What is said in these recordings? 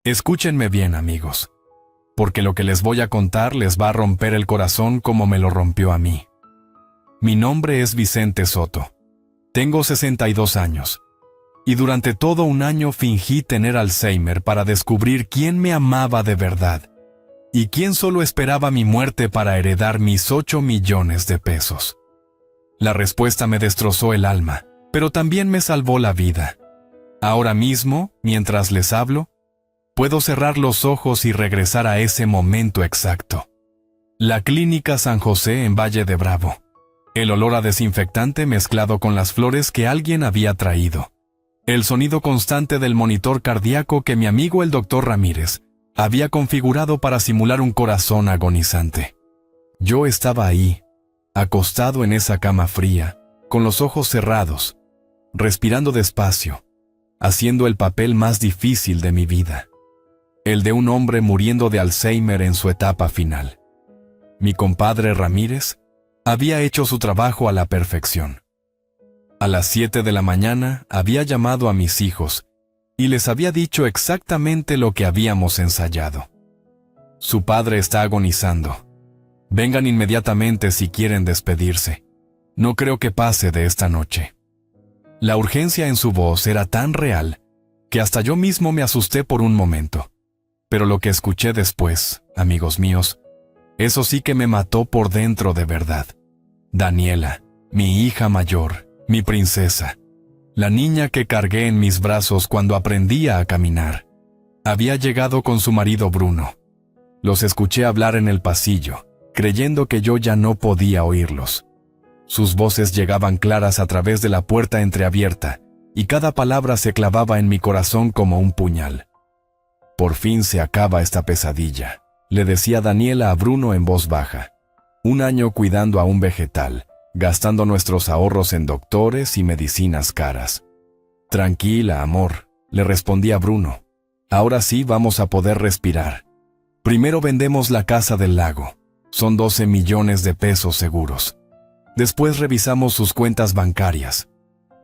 Escúchenme bien, amigos, porque lo que les voy a contar les va a romper el corazón como me lo rompió a mí. Mi nombre es Vicente Soto. Tengo 62 años. Y durante todo un año fingí tener Alzheimer para descubrir quién me amaba de verdad y quién solo esperaba mi muerte para heredar mis 8 millones de pesos. La respuesta me destrozó el alma, pero también me salvó la vida. Ahora mismo, mientras les hablo, puedo cerrar los ojos y regresar a ese momento exacto. La Clínica San José en Valle de Bravo. El olor a desinfectante mezclado con las flores que alguien había traído. El sonido constante del monitor cardíaco que mi amigo el doctor Ramírez había configurado para simular un corazón agonizante. Yo estaba ahí, acostado en esa cama fría, con los ojos cerrados, respirando despacio, haciendo el papel más difícil de mi vida. El de un hombre muriendo de Alzheimer en su etapa final. Mi compadre Ramírez había hecho su trabajo a la perfección. A las 7 de la mañana había llamado a mis hijos y les había dicho exactamente lo que habíamos ensayado. Su padre está agonizando. Vengan inmediatamente si quieren despedirse. No creo que pase de esta noche. La urgencia en su voz era tan real que hasta yo mismo me asusté por un momento. Pero lo que escuché después, amigos míos, eso sí que me mató por dentro de verdad. Daniela, mi hija mayor, mi princesa, la niña que cargué en mis brazos cuando aprendía a caminar, había llegado con su marido Bruno. Los escuché hablar en el pasillo, creyendo que yo ya no podía oírlos. Sus voces llegaban claras a través de la puerta entreabierta, y cada palabra se clavaba en mi corazón como un puñal. Por fin se acaba esta pesadilla, le decía Daniela a Bruno en voz baja. Un año cuidando a un vegetal, gastando nuestros ahorros en doctores y medicinas caras. Tranquila, amor, le respondía Bruno. Ahora sí vamos a poder respirar. Primero vendemos la casa del lago. Son 12 millones de pesos seguros. Después revisamos sus cuentas bancarias.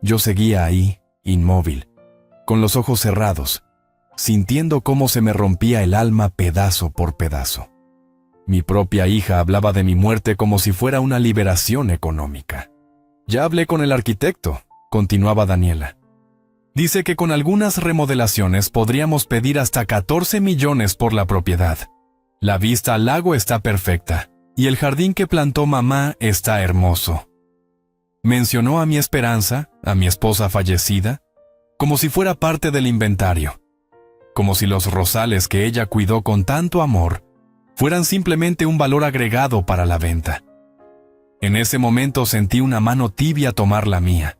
Yo seguía ahí, inmóvil, con los ojos cerrados, sintiendo cómo se me rompía el alma pedazo por pedazo. Mi propia hija hablaba de mi muerte como si fuera una liberación económica. Ya hablé con el arquitecto, continuaba Daniela. Dice que con algunas remodelaciones podríamos pedir hasta 14 millones por la propiedad. La vista al lago está perfecta, y el jardín que plantó mamá está hermoso. Mencionó a mi Esperanza, a mi esposa fallecida, como si fuera parte del inventario. Como si los rosales que ella cuidó con tanto amor fueran simplemente un valor agregado para la venta. En ese momento sentí una mano tibia tomar la mía.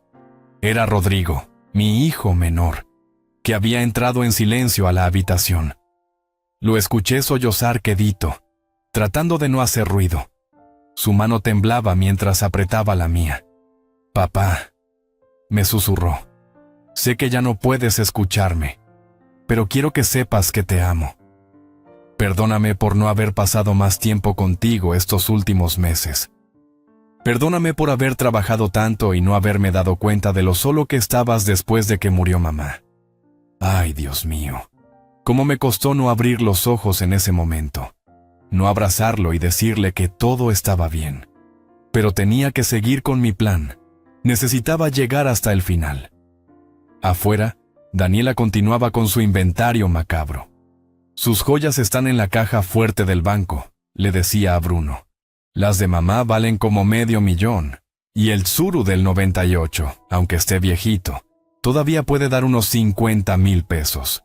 Era Rodrigo, mi hijo menor, que había entrado en silencio a la habitación. Lo escuché sollozar quedito, tratando de no hacer ruido. Su mano temblaba mientras apretaba la mía. «Papá», me susurró, «sé que ya no puedes escucharme, pero quiero que sepas que te amo. Perdóname por no haber pasado más tiempo contigo estos últimos meses. Perdóname por haber trabajado tanto y no haberme dado cuenta de lo solo que estabas después de que murió mamá. Ay, Dios mío, cómo me costó no abrir los ojos en ese momento, no abrazarlo y decirle que todo estaba bien. Pero tenía que seguir con mi plan. Necesitaba llegar hasta el final». Afuera, Daniela continuaba con su inventario macabro. «Sus joyas están en la caja fuerte del banco», le decía a Bruno. «Las de mamá valen como $500,000, y el Tsuru del 98, aunque esté viejito, todavía puede dar unos 50,000 pesos».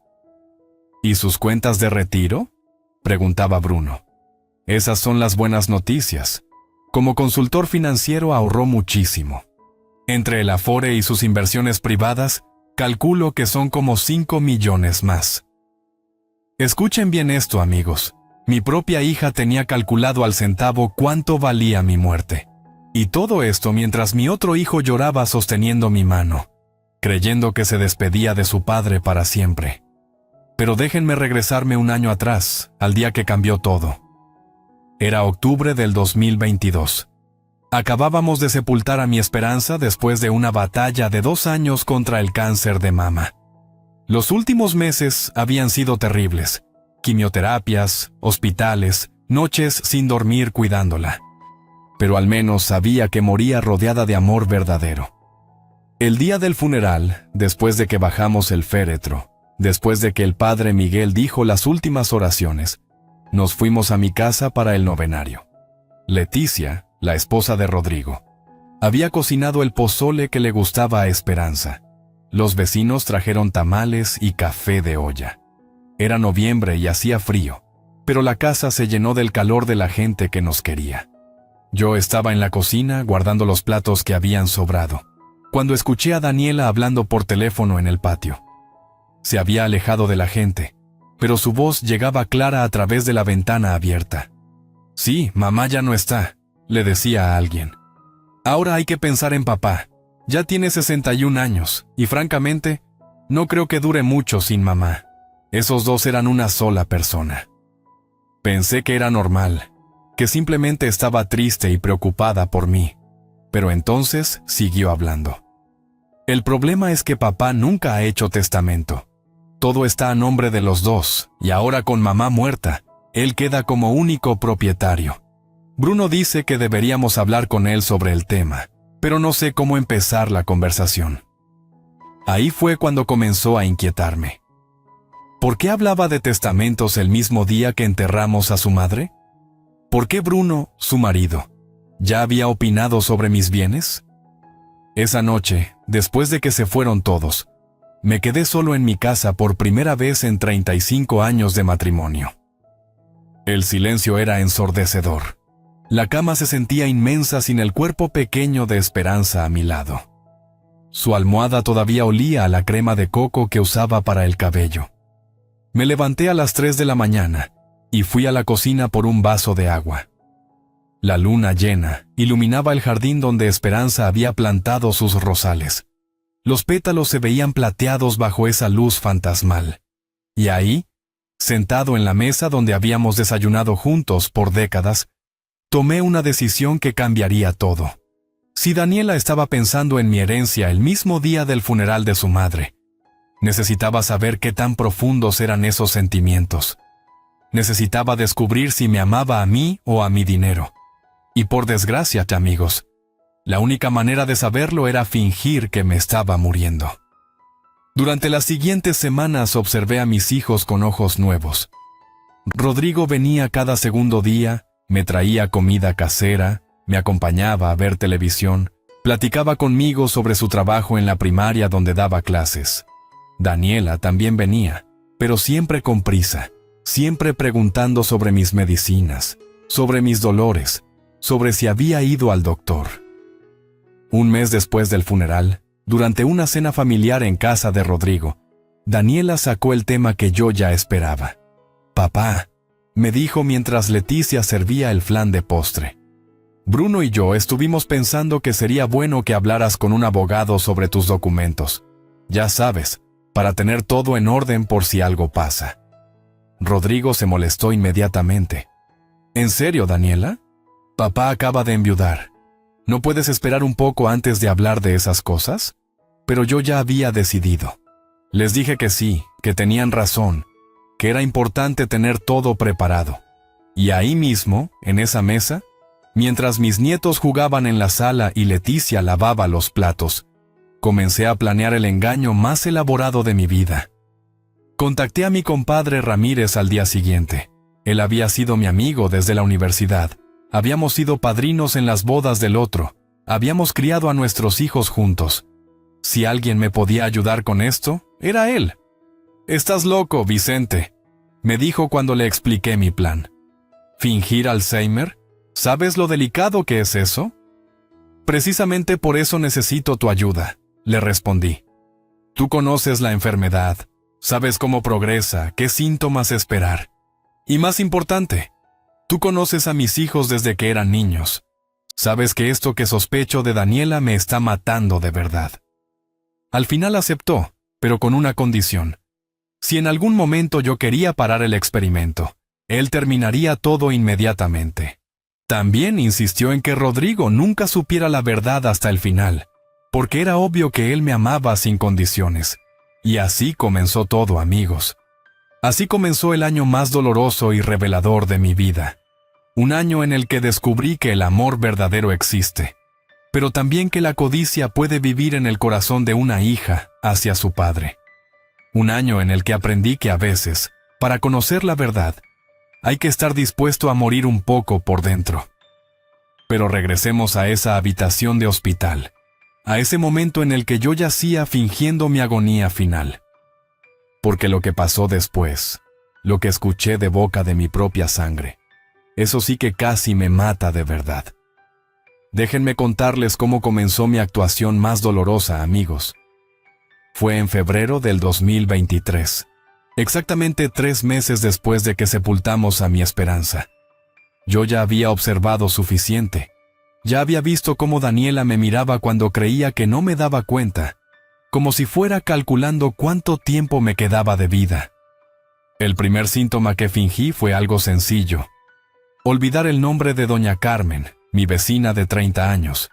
«¿Y sus cuentas de retiro?», preguntaba Bruno. «Esas son las buenas noticias. Como consultor financiero ahorró muchísimo. Entre el Afore y sus inversiones privadas, calculo que son como 5 millones más». Escuchen bien esto, amigos. Mi propia hija tenía calculado al centavo cuánto valía mi muerte. Y todo esto mientras mi otro hijo lloraba sosteniendo mi mano, creyendo que se despedía de su padre para siempre. Pero déjenme regresarme un año atrás, al día que cambió todo. Era octubre del 2022. Acabábamos de sepultar a mi Esperanza después de una batalla de 2 años contra el cáncer de mama. Los últimos meses habían sido terribles. Quimioterapias, hospitales, noches sin dormir cuidándola. Pero al menos sabía que moría rodeada de amor verdadero. El día del funeral, después de que bajamos el féretro, después de que el padre Miguel dijo las últimas oraciones, nos fuimos a mi casa para el novenario. Leticia, la esposa de Rodrigo, había cocinado el pozole que le gustaba a Esperanza. Los vecinos trajeron tamales y café de olla. Era noviembre y hacía frío, pero la casa se llenó del calor de la gente que nos quería. Yo estaba en la cocina guardando los platos que habían sobrado, cuando escuché a Daniela hablando por teléfono en el patio. Se había alejado de la gente, pero su voz llegaba clara a través de la ventana abierta. «Sí, mamá ya no está», le decía a alguien. «Ahora hay que pensar en papá. Ya tiene 61 años, y francamente, no creo que dure mucho sin mamá. Esos dos eran una sola persona». Pensé que era normal, que simplemente estaba triste y preocupada por mí, pero entonces siguió hablando. «El problema es que papá nunca ha hecho testamento. Todo está a nombre de los dos, y ahora con mamá muerta, él queda como único propietario. Bruno dice que deberíamos hablar con él sobre el tema, pero no sé cómo empezar la conversación». Ahí fue cuando comenzó a inquietarme. ¿Por qué hablaba de testamentos el mismo día que enterramos a su madre? ¿Por qué Bruno, su marido, ya había opinado sobre mis bienes? Esa noche, después de que se fueron todos, me quedé solo en mi casa por primera vez en 35 años de matrimonio. El silencio era ensordecedor. La cama se sentía inmensa sin el cuerpo pequeño de Esperanza a mi lado. Su almohada todavía olía a la crema de coco que usaba para el cabello. Me levanté a las 3 de la mañana y fui a la cocina por un vaso de agua. La luna llena iluminaba el jardín donde Esperanza había plantado sus rosales. Los pétalos se veían plateados bajo esa luz fantasmal. Y ahí, sentado en la mesa donde habíamos desayunado juntos por décadas, tomé una decisión que cambiaría todo. Si Daniela estaba pensando en mi herencia el mismo día del funeral de su madre, necesitaba saber qué tan profundos eran esos sentimientos. Necesitaba descubrir si me amaba a mí o a mi dinero. Y por desgracia, amigos, la única manera de saberlo era fingir que me estaba muriendo. Durante las siguientes semanas observé a mis hijos con ojos nuevos. Rodrigo venía cada segundo día, me traía comida casera, me acompañaba a ver televisión, platicaba conmigo sobre su trabajo en la primaria donde daba clases. Daniela también venía, pero siempre con prisa, siempre preguntando sobre mis medicinas, sobre mis dolores, sobre si había ido al doctor. Un mes después del funeral, durante una cena familiar en casa de Rodrigo, Daniela sacó el tema que yo ya esperaba. «Papá», me dijo mientras Leticia servía el flan de postre. «Bruno y yo estuvimos pensando que sería bueno que hablaras con un abogado sobre tus documentos. Ya sabes, para tener todo en orden por si algo pasa». Rodrigo se molestó inmediatamente. «¿En serio, Daniela? Papá acaba de enviudar. ¿No puedes esperar un poco antes de hablar de esas cosas?» Pero yo ya había decidido. Les dije que sí, que tenían razón, que era importante tener todo preparado. Y ahí mismo, en esa mesa, mientras mis nietos jugaban en la sala y Leticia lavaba los platos, comencé a planear el engaño más elaborado de mi vida. Contacté a mi compadre Ramírez al día siguiente. Él había sido mi amigo desde la universidad. Habíamos sido padrinos en las bodas del otro. Habíamos criado a nuestros hijos juntos. Si alguien me podía ayudar con esto, era él. «Estás loco, Vicente», me dijo cuando le expliqué mi plan. «¿Fingir Alzheimer? ¿Sabes lo delicado que es eso?» «Precisamente por eso necesito tu ayuda», le respondí. «Tú conoces la enfermedad, sabes cómo progresa, qué síntomas esperar. Y más importante, tú conoces a mis hijos desde que eran niños. Sabes que esto que sospecho de Daniela me está matando de verdad». Al final aceptó, pero con una condición. Si en algún momento yo quería parar el experimento, él terminaría todo inmediatamente. También insistió en que Rodrigo nunca supiera la verdad hasta el final, porque era obvio que él me amaba sin condiciones. Y así comenzó todo, amigos. Así comenzó el año más doloroso y revelador de mi vida. Un año en el que descubrí que el amor verdadero existe, pero también que la codicia puede vivir en el corazón de una hija hacia su padre. Un año en el que aprendí que a veces, para conocer la verdad, hay que estar dispuesto a morir un poco por dentro. Pero regresemos a esa habitación de hospital, a ese momento en el que yo yacía fingiendo mi agonía final. Porque lo que pasó después, lo que escuché de boca de mi propia sangre, eso sí que casi me mata de verdad. Déjenme contarles cómo comenzó mi actuación más dolorosa, amigos. Fue en febrero del 2023, exactamente 3 meses después de que sepultamos a mi esperanza. Yo ya había observado suficiente. Ya había visto cómo Daniela me miraba cuando creía que no me daba cuenta, como si fuera calculando cuánto tiempo me quedaba de vida. El primer síntoma que fingí fue algo sencillo: olvidar el nombre de doña Carmen, mi vecina de 30 años.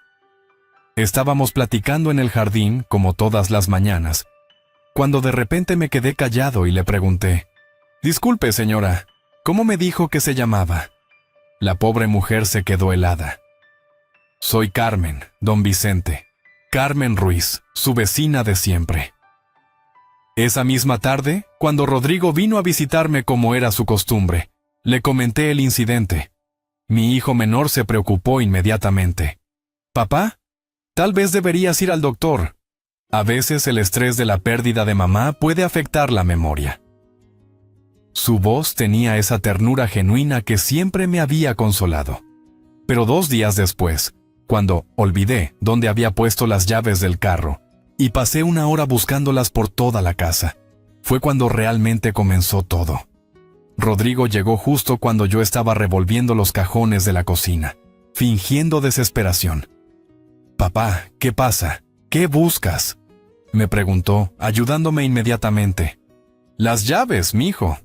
Estábamos platicando en el jardín, como todas las mañanas, cuando de repente me quedé callado y le pregunté: «Disculpe, señora, ¿cómo me dijo que se llamaba?». La pobre mujer se quedó helada. «Soy Carmen, don Vicente. Carmen Ruiz, su vecina de siempre». Esa misma tarde, cuando Rodrigo vino a visitarme como era su costumbre, le comenté el incidente. Mi hijo menor se preocupó inmediatamente. «Papá, tal vez deberías ir al doctor. A veces el estrés de la pérdida de mamá puede afectar la memoria». Su voz tenía esa ternura genuina que siempre me había consolado. Pero 2 días después, cuando olvidé dónde había puesto las llaves del carro y pasé 1 hora buscándolas por toda la casa, fue cuando realmente comenzó todo. Rodrigo llegó justo cuando yo estaba revolviendo los cajones de la cocina, fingiendo desesperación. «Papá, ¿qué pasa? ¿Qué buscas?», me preguntó, ayudándome inmediatamente. «Las llaves, mijo.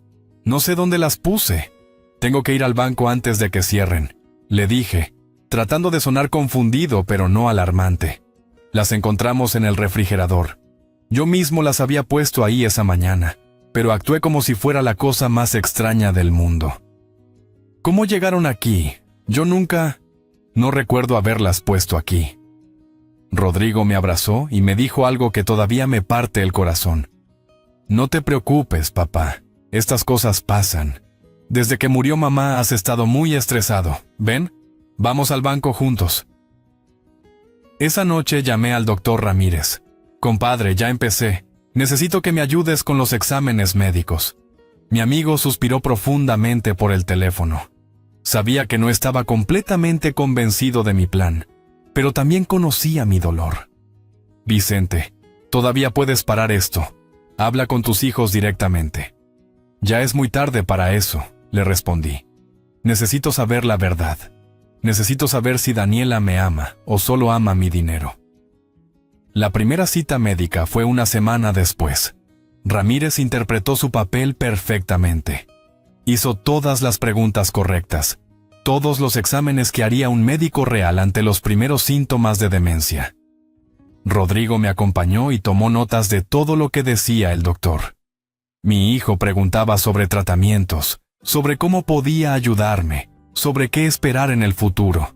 No sé dónde las puse. Tengo que ir al banco antes de que cierren», le dije, tratando de sonar confundido pero no alarmante. «Las encontramos en el refrigerador. Yo mismo las había puesto ahí esa mañana, pero actué como si fuera la cosa más extraña del mundo». «¿Cómo llegaron aquí? Yo nunca... no recuerdo haberlas puesto aquí». Rodrigo me abrazó y me dijo algo que todavía me parte el corazón. «No te preocupes, papá. Estas cosas pasan. Desde que murió mamá has estado muy estresado. Ven, vamos al banco juntos». Esa noche llamé al doctor Ramírez. «Compadre, ya empecé. Necesito que me ayudes con los exámenes médicos». Mi amigo suspiró profundamente por el teléfono. Sabía que no estaba completamente convencido de mi plan, pero también conocía mi dolor. «Vicente, todavía puedes parar esto. Habla con tus hijos directamente». «Ya es muy tarde para eso», le respondí. «Necesito saber la verdad. Necesito saber si Daniela me ama o solo ama mi dinero». La primera cita médica fue 1 semana después. Ramírez interpretó su papel perfectamente. Hizo todas las preguntas correctas, todos los exámenes que haría un médico real ante los primeros síntomas de demencia. Rodrigo me acompañó y tomó notas de todo lo que decía el doctor. Mi hijo preguntaba sobre tratamientos, sobre cómo podía ayudarme, sobre qué esperar en el futuro.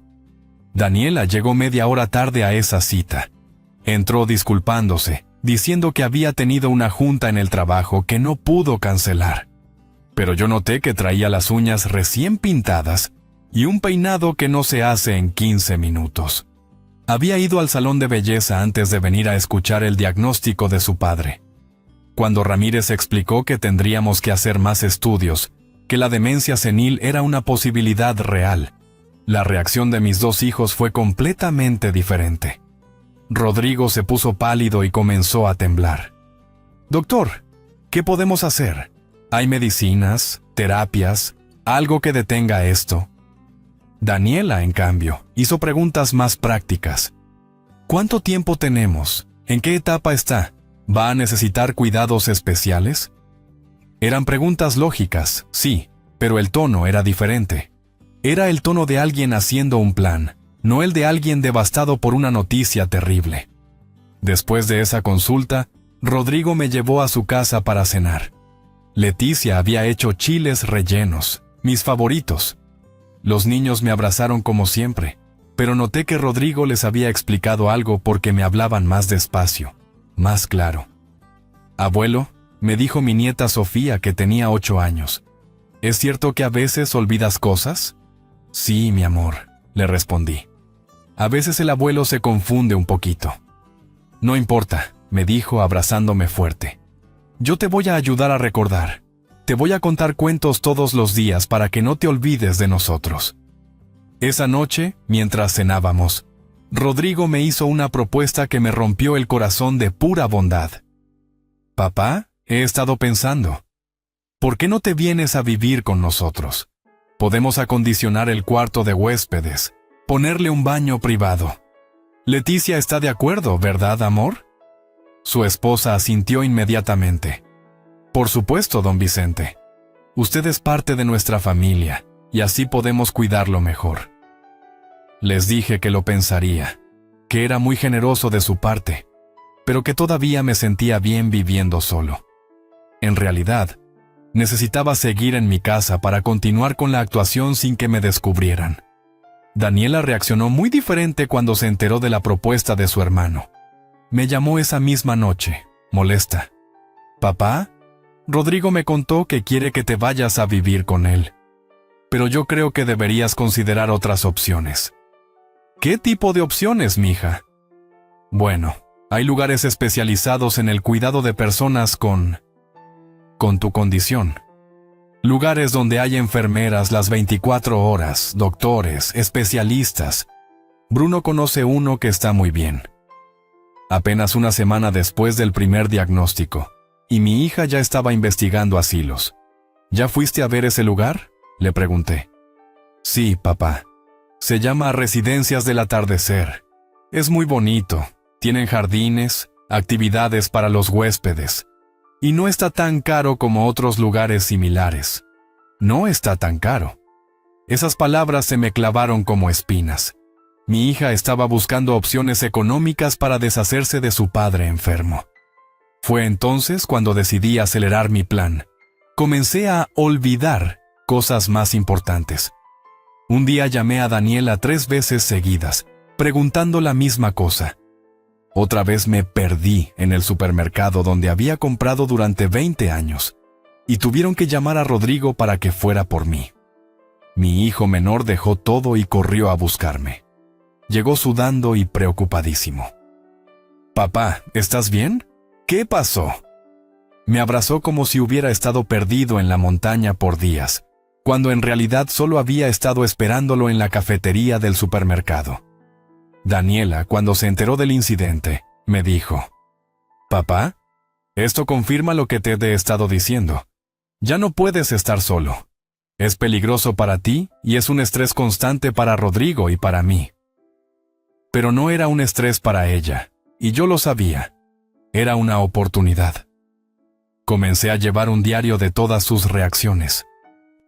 Daniela llegó media hora tarde a esa cita. Entró disculpándose, diciendo que había tenido una junta en el trabajo que no pudo cancelar. Pero yo noté que traía las uñas recién pintadas y un peinado que no se hace en 15 minutos. Había ido al salón de belleza antes de venir a escuchar el diagnóstico de su padre. Cuando Ramírez explicó que tendríamos que hacer más estudios, que la demencia senil era una posibilidad real, la reacción de mis 2 hijos fue completamente diferente. Rodrigo se puso pálido y comenzó a temblar. «Doctor, ¿qué podemos hacer? ¿Hay medicinas, terapias, algo que detenga esto?». Daniela, en cambio, hizo preguntas más prácticas. «¿Cuánto tiempo tenemos? ¿En qué etapa está? ¿Va a necesitar cuidados especiales?». Eran preguntas lógicas, sí, pero el tono era diferente. Era el tono de alguien haciendo un plan, no el de alguien devastado por una noticia terrible. Después de esa consulta, Rodrigo me llevó a su casa para cenar. Leticia había hecho chiles rellenos, mis favoritos. Los niños me abrazaron como siempre, pero noté que Rodrigo les había explicado algo porque me hablaban más despacio, más claro. Abuelo, me dijo mi nieta Sofía, que tenía 8 años. ¿Es cierto que a veces olvidas cosas? Sí, mi amor, le respondí. A veces el abuelo se confunde un poquito. No importa, me dijo abrazándome fuerte. Yo te voy a ayudar a recordar. Te voy a contar cuentos todos los días para que no te olvides de nosotros. Esa noche, mientras cenábamos, Rodrigo me hizo una propuesta que me rompió el corazón de pura bondad. Papá, he estado pensando. ¿Por qué no te vienes a vivir con nosotros? Podemos acondicionar el cuarto de huéspedes, ponerle un baño privado. Leticia está de acuerdo, ¿verdad, amor? Su esposa asintió inmediatamente. Por supuesto, don Vicente. Usted es parte de nuestra familia, y así podemos cuidarlo mejor. Les dije que lo pensaría, que era muy generoso de su parte, pero que todavía me sentía bien viviendo solo. En realidad, necesitaba seguir en mi casa para continuar con la actuación sin que me descubrieran. Daniela reaccionó muy diferente cuando se enteró de la propuesta de su hermano. Me llamó esa misma noche, molesta. «Papá, Rodrigo me contó que quiere que te vayas a vivir con él. Pero yo creo que deberías considerar otras opciones». «¿Qué tipo de opciones, mija?» «Bueno, hay lugares especializados en el cuidado de personas con tu condición. Lugares donde hay enfermeras las 24 horas, doctores, especialistas. Bruno conoce uno que está muy bien. Apenas una semana después del primer diagnóstico, y mi hija ya estaba investigando asilos. ¿Ya fuiste a ver ese lugar?», le pregunté. «Sí, papá. Se llama Residencias del Atardecer. Es muy bonito. Tienen jardines, actividades para los huéspedes. Y no está tan caro como otros lugares similares. No está tan caro». Esas palabras se me clavaron como espinas. Mi hija estaba buscando opciones económicas para deshacerse de su padre enfermo. Fue entonces cuando decidí acelerar mi plan. Comencé a olvidar cosas más importantes. Un día llamé a Daniela 3 veces seguidas, preguntando la misma cosa. Otra vez me perdí en el supermercado donde había comprado durante 20 años, y tuvieron que llamar a Rodrigo para que fuera por mí. Mi hijo menor dejó todo y corrió a buscarme. Llegó sudando y preocupadísimo. «Papá, ¿estás bien? ¿Qué pasó?». Me abrazó como si hubiera estado perdido en la montaña por días, cuando en realidad solo había estado esperándolo en la cafetería del supermercado. Daniela, cuando se enteró del incidente, me dijo: «Papá, esto confirma lo que te he estado diciendo. Ya no puedes estar solo. Es peligroso para ti y es un estrés constante para Rodrigo y para mí». Pero no era un estrés para ella, y yo lo sabía. Era una oportunidad. Comencé a llevar un diario de todas sus reacciones.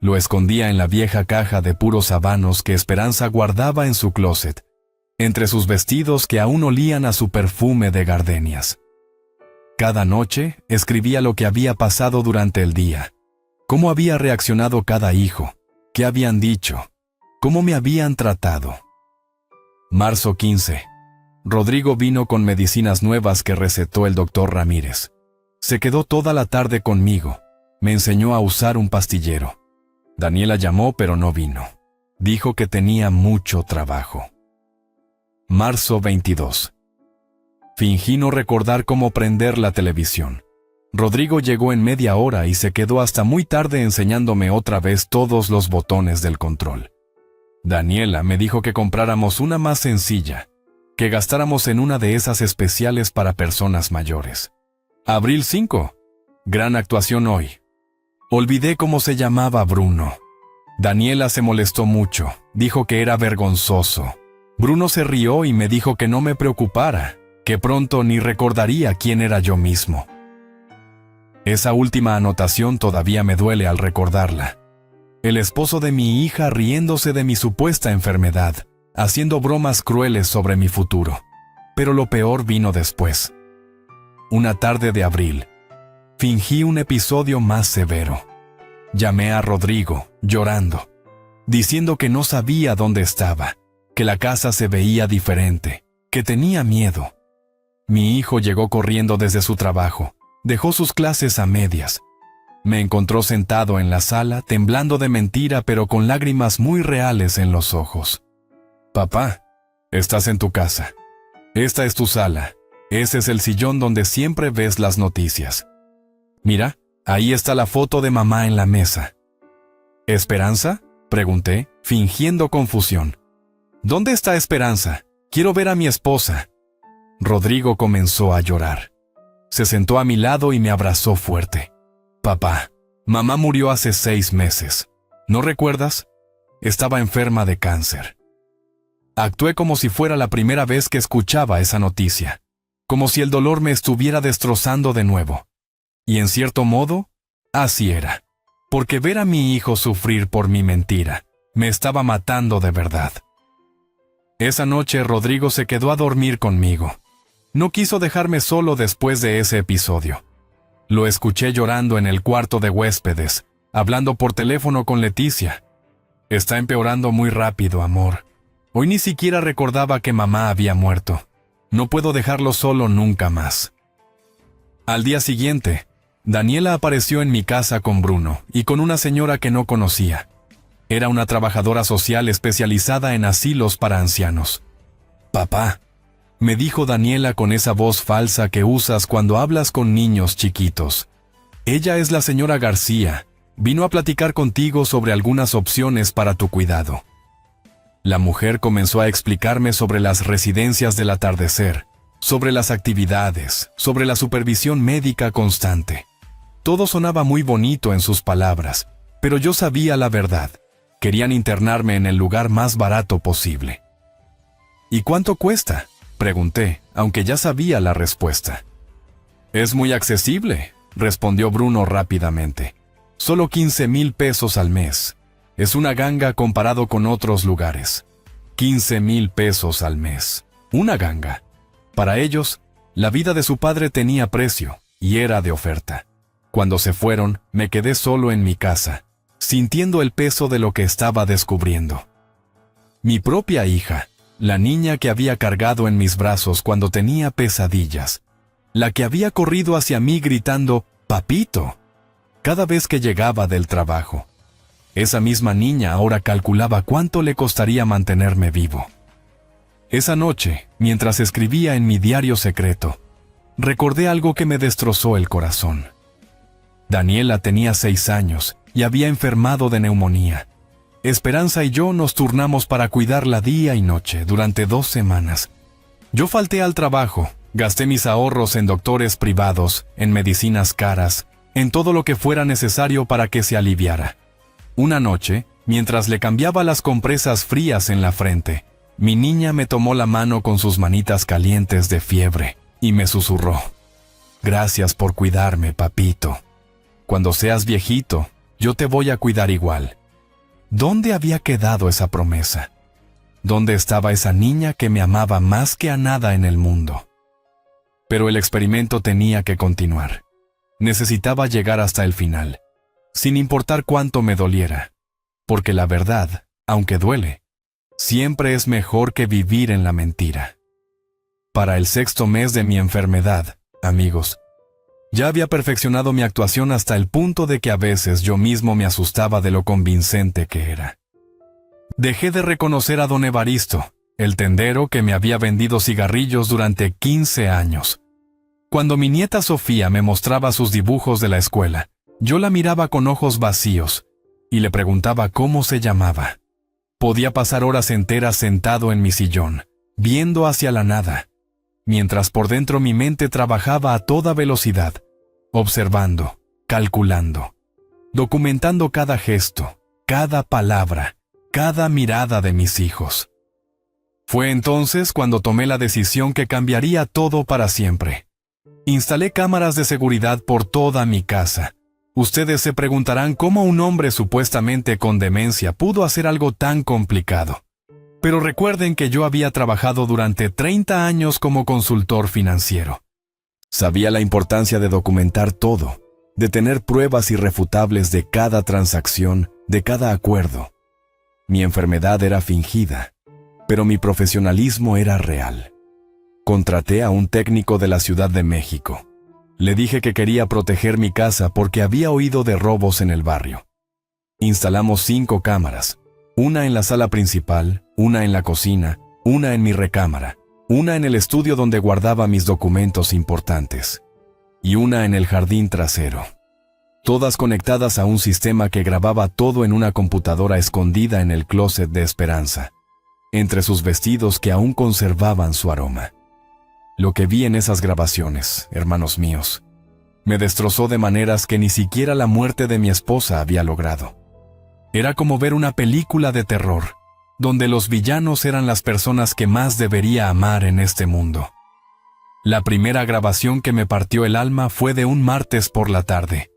Lo escondía en la vieja caja de puros habanos que Esperanza guardaba en su closet, entre sus vestidos que aún olían a su perfume de gardenias. Cada noche escribía lo que había pasado durante el día, cómo había reaccionado cada hijo, qué habían dicho, cómo me habían tratado. Marzo 15. Rodrigo vino con medicinas nuevas que recetó el doctor Ramírez. Se quedó toda la tarde conmigo. Me enseñó a usar un pastillero. Daniela llamó pero no vino. Dijo que tenía mucho trabajo. Marzo 22. Fingí no recordar cómo prender la televisión. Rodrigo llegó en media hora y se quedó hasta muy tarde enseñándome otra vez todos los botones del control. Daniela me dijo que compráramos una más sencilla, que gastáramos en una de esas especiales para personas mayores. Abril 5. Gran actuación hoy. Olvidé cómo se llamaba Bruno. Daniela se molestó mucho, dijo que era vergonzoso. Bruno se rió y me dijo que no me preocupara, que pronto ni recordaría quién era yo mismo. Esa última anotación todavía me duele al recordarla. El esposo de mi hija riéndose de mi supuesta enfermedad, haciendo bromas crueles sobre mi futuro. Pero lo peor vino después. una tarde de abril. Fingí un episodio más severo. Llamé a Rodrigo, llorando, diciendo que no sabía dónde estaba, que la casa se veía diferente, que tenía miedo. Mi hijo llegó corriendo desde su trabajo, dejó sus clases a medias. Me encontró sentado en la sala, temblando de mentira pero con lágrimas muy reales en los ojos. Papá, estás en tu casa. Esta es tu sala. Ese es el sillón donde siempre ves las noticias. Mira, ahí está la foto de mamá en la mesa. ¿Esperanza?, pregunté, fingiendo confusión. ¿Dónde está Esperanza? Quiero ver a mi esposa. Rodrigo comenzó a llorar. Se sentó a mi lado y me abrazó fuerte. Papá, mamá murió hace 6 meses. ¿No recuerdas? Estaba enferma de cáncer. Actué como si fuera la primera vez que escuchaba esa noticia, como si el dolor me estuviera destrozando de nuevo. Y en cierto modo, así era, porque ver a mi hijo sufrir por mi mentira me estaba matando de verdad. Esa noche Rodrigo se quedó a dormir conmigo. No quiso dejarme solo después de ese episodio. Lo escuché llorando en el cuarto de huéspedes, hablando por teléfono con Leticia. Está empeorando muy rápido, amor. Hoy ni siquiera recordaba que mamá había muerto. No puedo dejarlo solo nunca más. Al día siguiente, Daniela apareció en mi casa con Bruno y con una señora que no conocía. Era una trabajadora social especializada en asilos para ancianos. Papá, me dijo Daniela con esa voz falsa que usas cuando hablas con niños chiquitos. Ella es la señora García. Vino a platicar contigo sobre algunas opciones para tu cuidado. La mujer comenzó a explicarme sobre las residencias del atardecer, sobre las actividades, sobre la supervisión médica constante. Todo sonaba muy bonito en sus palabras, pero yo sabía la verdad. Querían internarme en el lugar más barato posible. ¿Y cuánto cuesta?, pregunté, aunque ya sabía la respuesta. Es muy accesible, respondió Bruno rápidamente. Solo 15,000 pesos al mes. Es una ganga comparado con otros lugares. 15,000 pesos al mes. Una ganga. Para ellos, la vida de su padre tenía precio y era de oferta. Cuando se fueron, me quedé solo en mi casa, sintiendo el peso de lo que estaba descubriendo. Mi propia hija, la niña que había cargado en mis brazos cuando tenía pesadillas, la que había corrido hacia mí gritando «¡Papito!» cada vez que llegaba del trabajo. Esa misma niña ahora calculaba cuánto le costaría mantenerme vivo. Esa noche, mientras escribía en mi diario secreto, recordé algo que me destrozó el corazón. Daniela tenía 6 años y había enfermado de neumonía. Esperanza y yo nos turnamos para cuidarla día y noche durante 2 semanas. Yo falté al trabajo, gasté mis ahorros en doctores privados, en medicinas caras, en todo lo que fuera necesario para que se aliviara. Una noche, mientras le cambiaba las compresas frías en la frente, mi niña me tomó la mano con sus manitas calientes de fiebre y me susurró: «Gracias por cuidarme, papito. Cuando seas viejito, yo te voy a cuidar igual». ¿Dónde había quedado esa promesa? ¿Dónde estaba esa niña que me amaba más que a nada en el mundo? Pero el experimento tenía que continuar. Necesitaba llegar hasta el final, sin importar cuánto me doliera, porque la verdad, aunque duele, siempre es mejor que vivir en la mentira. Para el 6º mes de mi enfermedad, amigos, ya había perfeccionado mi actuación hasta el punto de que a veces yo mismo me asustaba de lo convincente que era. Dejé de reconocer a don Evaristo, el tendero que me había vendido cigarrillos durante 15 años. Cuando mi nieta Sofía me mostraba sus dibujos de la escuela, yo la miraba con ojos vacíos y le preguntaba cómo se llamaba. Podía pasar horas enteras sentado en mi sillón, viendo hacia la nada, mientras por dentro mi mente trabajaba a toda velocidad, observando, calculando, documentando cada gesto, cada palabra, cada mirada de mis hijos. Fue entonces cuando tomé la decisión que cambiaría todo para siempre. Instalé cámaras de seguridad por toda mi casa. Ustedes se preguntarán cómo un hombre supuestamente con demencia pudo hacer algo tan complicado. Pero recuerden que yo había trabajado durante 30 años como consultor financiero. Sabía la importancia de documentar todo, de tener pruebas irrefutables de cada transacción, de cada acuerdo. Mi enfermedad era fingida, pero mi profesionalismo era real. Contraté a un técnico de la Ciudad de México. Le dije que quería proteger mi casa porque había oído de robos en el barrio. Instalamos 5 cámaras, una en la sala principal, una en la cocina, una en mi recámara, una en el estudio donde guardaba mis documentos importantes, y una en el jardín trasero. Todas conectadas a un sistema que grababa todo en una computadora escondida en el closet de Esperanza, entre sus vestidos que aún conservaban su aroma. Lo que vi en esas grabaciones, hermanos míos, me destrozó de maneras que ni siquiera la muerte de mi esposa había logrado. Era como ver una película de terror, donde los villanos eran las personas que más debería amar en este mundo. La primera grabación que me partió el alma fue de un martes por la tarde.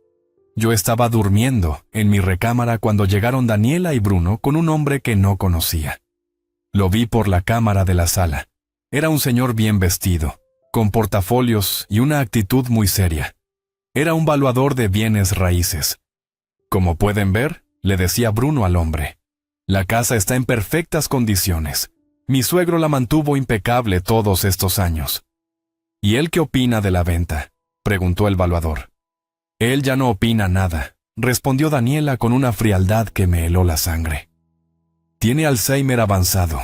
Yo estaba durmiendo en mi recámara cuando llegaron Daniela y Bruno con un hombre que no conocía. Lo vi por la cámara de la sala. Era un señor bien vestido, con portafolios y una actitud muy seria. Era un valuador de bienes raíces. Como pueden ver, le decía Bruno al hombre, la casa está en perfectas condiciones. Mi suegro la mantuvo impecable todos estos años. ¿Y él qué opina de la venta?, preguntó el valuador. Él ya no opina nada, respondió Daniela con una frialdad que me heló la sangre. Tiene Alzheimer avanzado.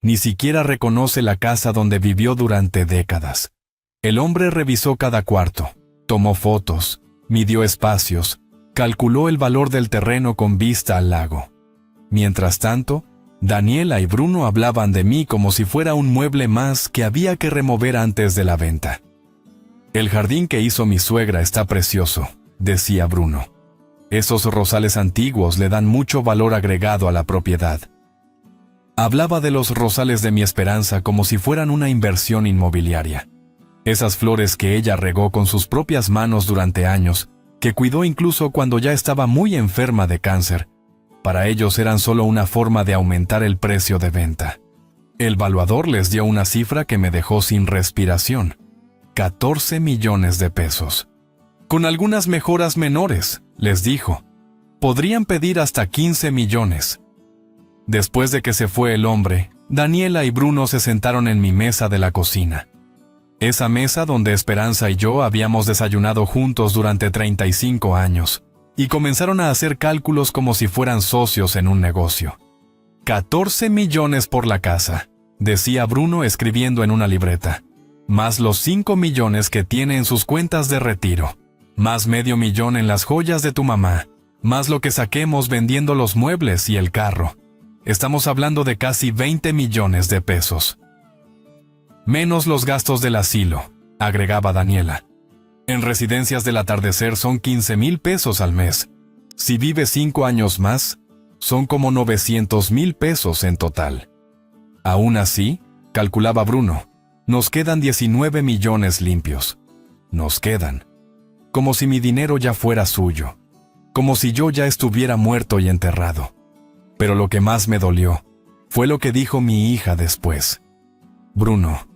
Ni siquiera reconoce la casa donde vivió durante décadas. El hombre revisó cada cuarto, tomó fotos, midió espacios, calculó el valor del terreno con vista al lago. Mientras tanto, Daniela y Bruno hablaban de mí como si fuera un mueble más que había que remover antes de la venta. El jardín que hizo mi suegra está precioso, decía Bruno. Esos rosales antiguos le dan mucho valor agregado a la propiedad. Hablaba de los rosales de mi Esperanza como si fueran una inversión inmobiliaria. Esas flores que ella regó con sus propias manos durante años, que cuidó incluso cuando ya estaba muy enferma de cáncer, para ellos eran solo una forma de aumentar el precio de venta. El valuador les dio una cifra que me dejó sin respiración: 14 millones de pesos. Con algunas mejoras menores, les dijo. Podrían pedir hasta 15 millones. Después de que se fue el hombre, Daniela y Bruno se sentaron en mi mesa de la cocina. Esa mesa donde Esperanza y yo habíamos desayunado juntos durante 35 años, y comenzaron a hacer cálculos como si fueran socios en un negocio. 14 millones por la casa, decía Bruno escribiendo en una libreta, más los 5 millones que tiene en sus cuentas de retiro, más medio millón en las joyas de tu mamá, más lo que saquemos vendiendo los muebles y el carro. Estamos hablando de casi 20 millones de pesos. Menos los gastos del asilo, agregaba Daniela. En Residencias del Atardecer son 15,000 pesos al mes. Si vive 5 años más, son como 900,000 pesos en total. Aún así, calculaba Bruno, nos quedan 19 millones limpios. Nos quedan. Como si mi dinero ya fuera suyo. Como si yo ya estuviera muerto y enterrado. Pero lo que más me dolió fue lo que dijo mi hija después. Bruno,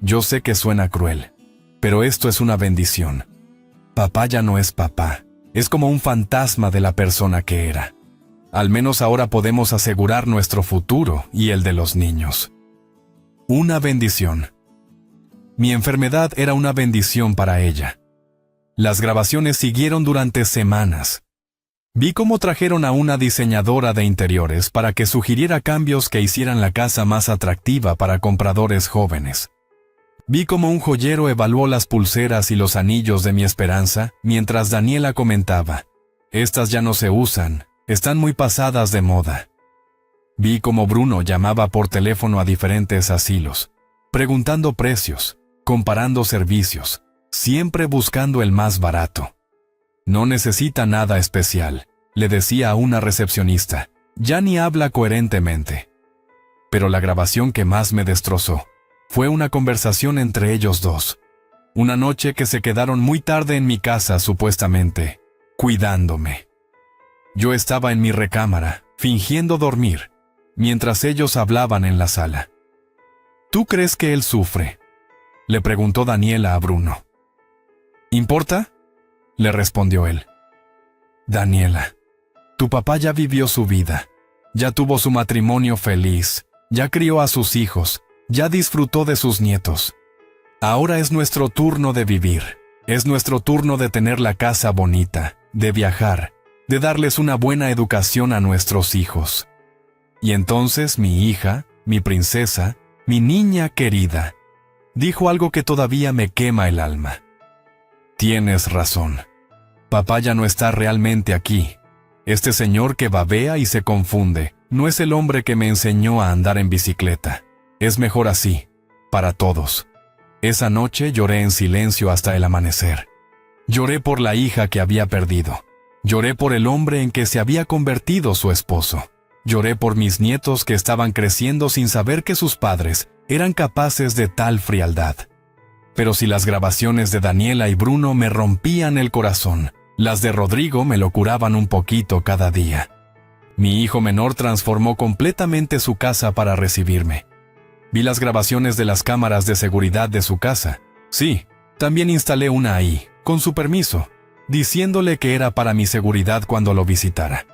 yo sé que suena cruel, pero esto es una bendición. Papá ya no es papá, es como un fantasma de la persona que era. Al menos ahora podemos asegurar nuestro futuro y el de los niños. Una bendición. Mi enfermedad era una bendición para ella. Las grabaciones siguieron durante semanas. Vi cómo trajeron a una diseñadora de interiores para que sugiriera cambios que hicieran la casa más atractiva para compradores jóvenes. Vi cómo un joyero evaluó las pulseras y los anillos de mi Esperanza, mientras Daniela comentaba, estas ya no se usan, están muy pasadas de moda. Vi cómo Bruno llamaba por teléfono a diferentes asilos, preguntando precios, comparando servicios, siempre buscando el más barato. No necesita nada especial, le decía a una recepcionista, ya ni habla coherentemente. Pero la grabación que más me destrozó fue una conversación entre ellos dos. Una noche que se quedaron muy tarde en mi casa, supuestamente, cuidándome. Yo estaba en mi recámara, fingiendo dormir, mientras ellos hablaban en la sala. ¿Tú crees que él sufre?, le preguntó Daniela a Bruno. ¿Importa?, le respondió él. Daniela, tu papá ya vivió su vida, ya tuvo su matrimonio feliz, ya crió a sus hijos, ya disfrutó de sus nietos. Ahora es nuestro turno de vivir, es nuestro turno de tener la casa bonita, de viajar, de darles una buena educación a nuestros hijos. Y entonces mi hija, mi princesa, mi niña querida, dijo algo que todavía me quema el alma. Tienes razón. Papá ya no está realmente aquí. Este señor que babea y se confunde no es el hombre que me enseñó a andar en bicicleta. Es mejor así, para todos. Esa noche lloré en silencio hasta el amanecer. Lloré por la hija que había perdido. Lloré por el hombre en que se había convertido su esposo. Lloré por mis nietos que estaban creciendo sin saber que sus padres eran capaces de tal frialdad. Pero si las grabaciones de Daniela y Bruno me rompían el corazón, las de Rodrigo me lo curaban un poquito cada día. Mi hijo menor transformó completamente su casa para recibirme. Vi las grabaciones de las cámaras de seguridad de su casa. Sí, también instalé una ahí, con su permiso, diciéndole que era para mi seguridad cuando lo visitara.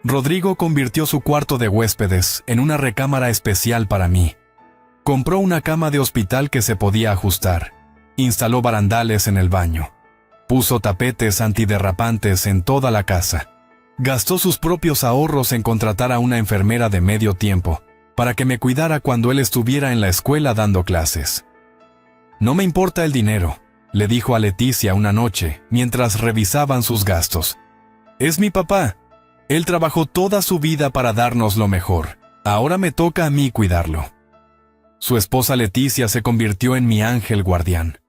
Rodrigo convirtió su cuarto de huéspedes en una recámara especial para mí. Compró una cama de hospital que se podía ajustar. Instaló barandales en el baño. Puso tapetes antiderrapantes en toda la casa. Gastó sus propios ahorros en contratar a una enfermera de medio tiempo para que me cuidara cuando él estuviera en la escuela dando clases. No me importa el dinero, le dijo a Leticia una noche mientras revisaban sus gastos. Es mi papá. Él trabajó toda su vida para darnos lo mejor. Ahora me toca a mí cuidarlo. Su esposa Leticia se convirtió en mi ángel guardián.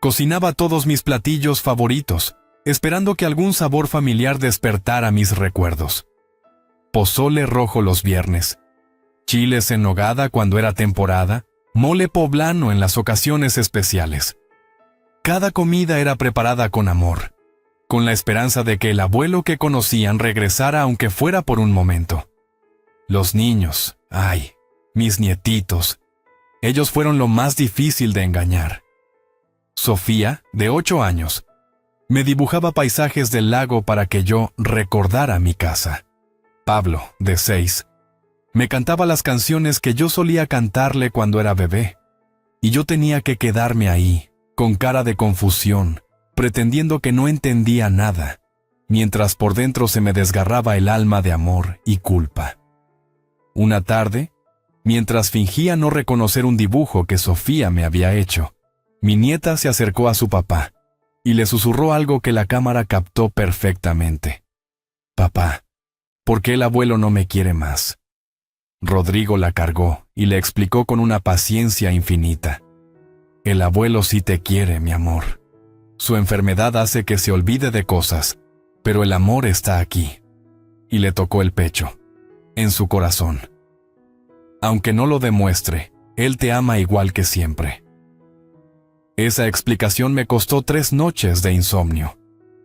Cocinaba todos mis platillos favoritos, esperando que algún sabor familiar despertara mis recuerdos. Pozole rojo los viernes, chiles en nogada cuando era temporada, mole poblano en las ocasiones especiales. Cada comida era preparada con amor, con la esperanza de que el abuelo que conocían regresara aunque fuera por un momento. Los niños, ay, mis nietitos, ellos fueron lo más difícil de engañar. Sofía, de 8 años, me dibujaba paisajes del lago para que yo recordara mi casa. Pablo, de 6, me cantaba las canciones que yo solía cantarle cuando era bebé, y yo tenía que quedarme ahí, con cara de confusión, pretendiendo que no entendía nada, mientras por dentro se me desgarraba el alma de amor y culpa. Una tarde, mientras fingía no reconocer un dibujo que Sofía me había hecho, mi nieta se acercó a su papá y le susurró algo que la cámara captó perfectamente. Papá, ¿por qué el abuelo no me quiere más? Rodrigo la cargó y le explicó con una paciencia infinita. El abuelo sí te quiere, mi amor. Su enfermedad hace que se olvide de cosas, pero el amor está aquí. Y le tocó el pecho, en su corazón. Aunque no lo demuestre, él te ama igual que siempre. Esa explicación me costó 3 noches de insomnio.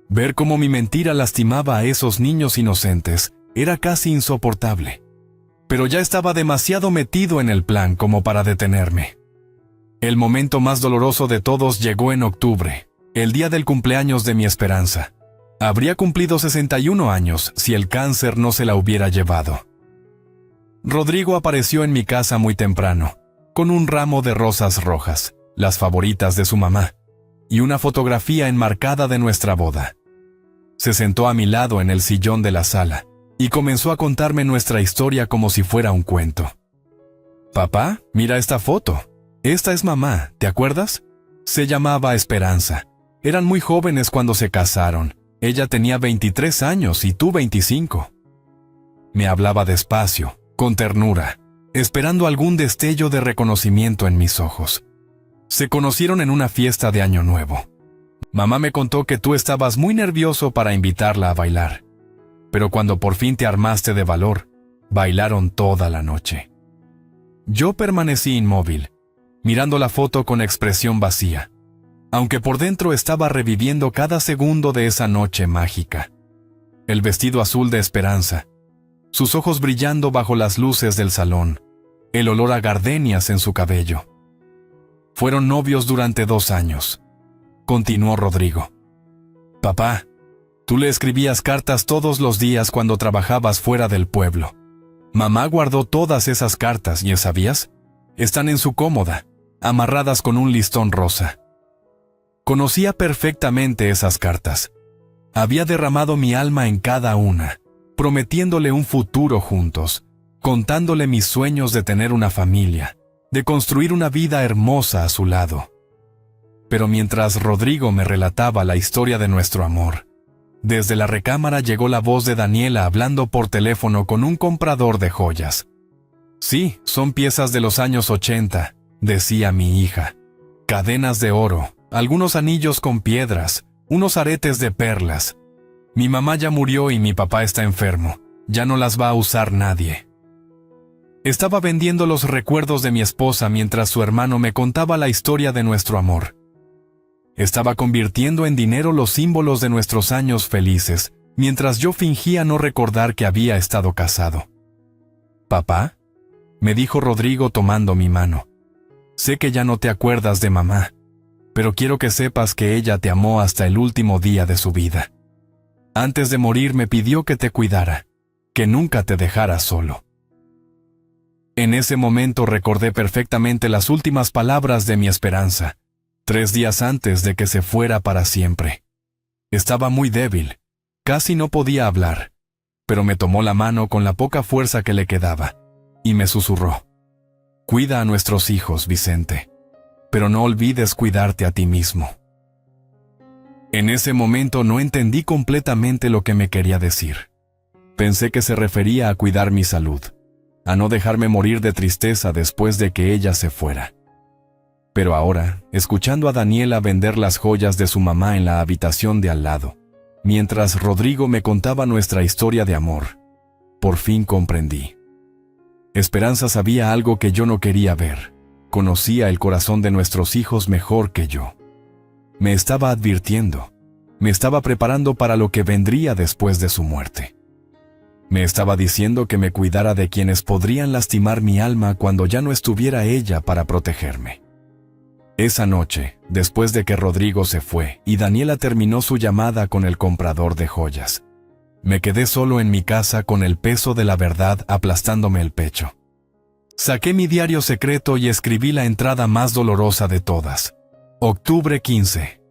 Ver cómo mi mentira lastimaba a esos niños inocentes era casi insoportable. Pero ya estaba demasiado metido en el plan como para detenerme. El momento más doloroso de todos llegó en octubre, el día del cumpleaños de mi esperanza. Habría cumplido 61 años si el cáncer no se la hubiera llevado. Rodrigo apareció en mi casa muy temprano, con un ramo de rosas rojas, las favoritas de su mamá, y una fotografía enmarcada de nuestra boda. Se sentó a mi lado en el sillón de la sala y comenzó a contarme nuestra historia como si fuera un cuento. Papá, mira esta foto. Esta es mamá, ¿te acuerdas? Se llamaba Esperanza. Eran muy jóvenes cuando se casaron. Ella tenía 23 años y tú 25. Me hablaba despacio, con ternura, esperando algún destello de reconocimiento en mis ojos. Se conocieron en una fiesta de Año Nuevo. Mamá me contó que tú estabas muy nervioso para invitarla a bailar. Pero cuando por fin te armaste de valor, bailaron toda la noche. Yo permanecí inmóvil, mirando la foto con expresión vacía, aunque por dentro estaba reviviendo cada segundo de esa noche mágica. El vestido azul de Esperanza, sus ojos brillando bajo las luces del salón, el olor a gardenias en su cabello. Fueron novios durante 2 años. continuó Rodrigo. Papá, tú le escribías cartas todos los días cuando trabajabas fuera del pueblo. Mamá guardó todas esas cartas, ¿y sabías? Están en su cómoda, amarradas con un listón rosa. Conocía perfectamente esas cartas. Había derramado mi alma en cada una, prometiéndole un futuro juntos, contándole mis sueños de tener una familia, de construir una vida hermosa a su lado. Pero mientras Rodrigo me relataba la historia de nuestro amor, desde la recámara llegó la voz de Daniela hablando por teléfono con un comprador de joyas. Sí, son piezas de los años 80, decía mi hija. Cadenas de oro, algunos anillos con piedras, unos aretes de perlas. Mi mamá ya murió y mi papá está enfermo. Ya no las va a usar nadie. Estaba vendiendo los recuerdos de mi esposa mientras su hermano me contaba la historia de nuestro amor. Estaba convirtiendo en dinero los símbolos de nuestros años felices, mientras yo fingía no recordar que había estado casado. «¿Papá?», me dijo Rodrigo tomando mi mano. «Sé que ya no te acuerdas de mamá, pero quiero que sepas que ella te amó hasta el último día de su vida. Antes de morir me pidió que te cuidara, que nunca te dejara solo». En ese momento recordé perfectamente las últimas palabras de mi esperanza, 3 días antes de que se fuera para siempre. Estaba muy débil, casi no podía hablar, pero me tomó la mano con la poca fuerza que le quedaba, y me susurró: «Cuida a nuestros hijos, Vicente, pero no olvides cuidarte a ti mismo». En ese momento no entendí completamente lo que me quería decir. Pensé que se refería a cuidar mi salud, a no dejarme morir de tristeza después de que ella se fuera. Pero ahora, escuchando a Daniela vender las joyas de su mamá en la habitación de al lado, mientras Rodrigo me contaba nuestra historia de amor, por fin comprendí. Esperanza sabía algo que yo no quería ver. Conocía el corazón de nuestros hijos mejor que yo. Me estaba advirtiendo, me estaba preparando para lo que vendría después de su muerte. Me estaba diciendo que me cuidara de quienes podrían lastimar mi alma cuando ya no estuviera ella para protegerme. Esa noche, después de que Rodrigo se fue y Daniela terminó su llamada con el comprador de joyas, me quedé solo en mi casa con el peso de la verdad aplastándome el pecho. Saqué mi diario secreto y escribí la entrada más dolorosa de todas. Octubre 15.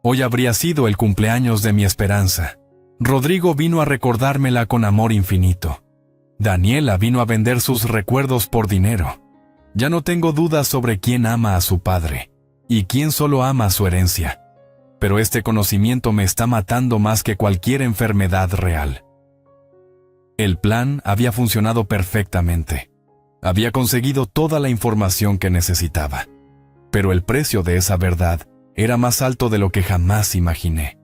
Hoy habría sido el cumpleaños de mi esperanza. Rodrigo vino a recordármela con amor infinito. Daniela vino a vender sus recuerdos por dinero. Ya no tengo dudas sobre quién ama a su padre y quién solo ama su herencia. Pero este conocimiento me está matando más que cualquier enfermedad real. El plan había funcionado perfectamente. Había conseguido toda la información que necesitaba. Pero el precio de esa verdad era más alto de lo que jamás imaginé.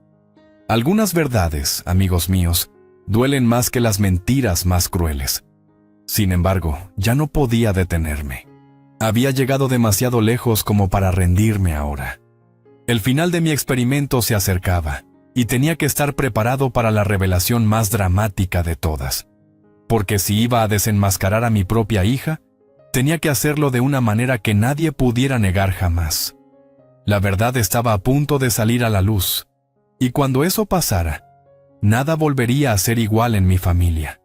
Algunas verdades, amigos míos, duelen más que las mentiras más crueles. Sin embargo, ya no podía detenerme. Había llegado demasiado lejos como para rendirme ahora. El final de mi experimento se acercaba, y tenía que estar preparado para la revelación más dramática de todas. Porque si iba a desenmascarar a mi propia hija, tenía que hacerlo de una manera que nadie pudiera negar jamás. La verdad estaba a punto de salir a la luz, y cuando eso pasara, nada volvería a ser igual en mi familia.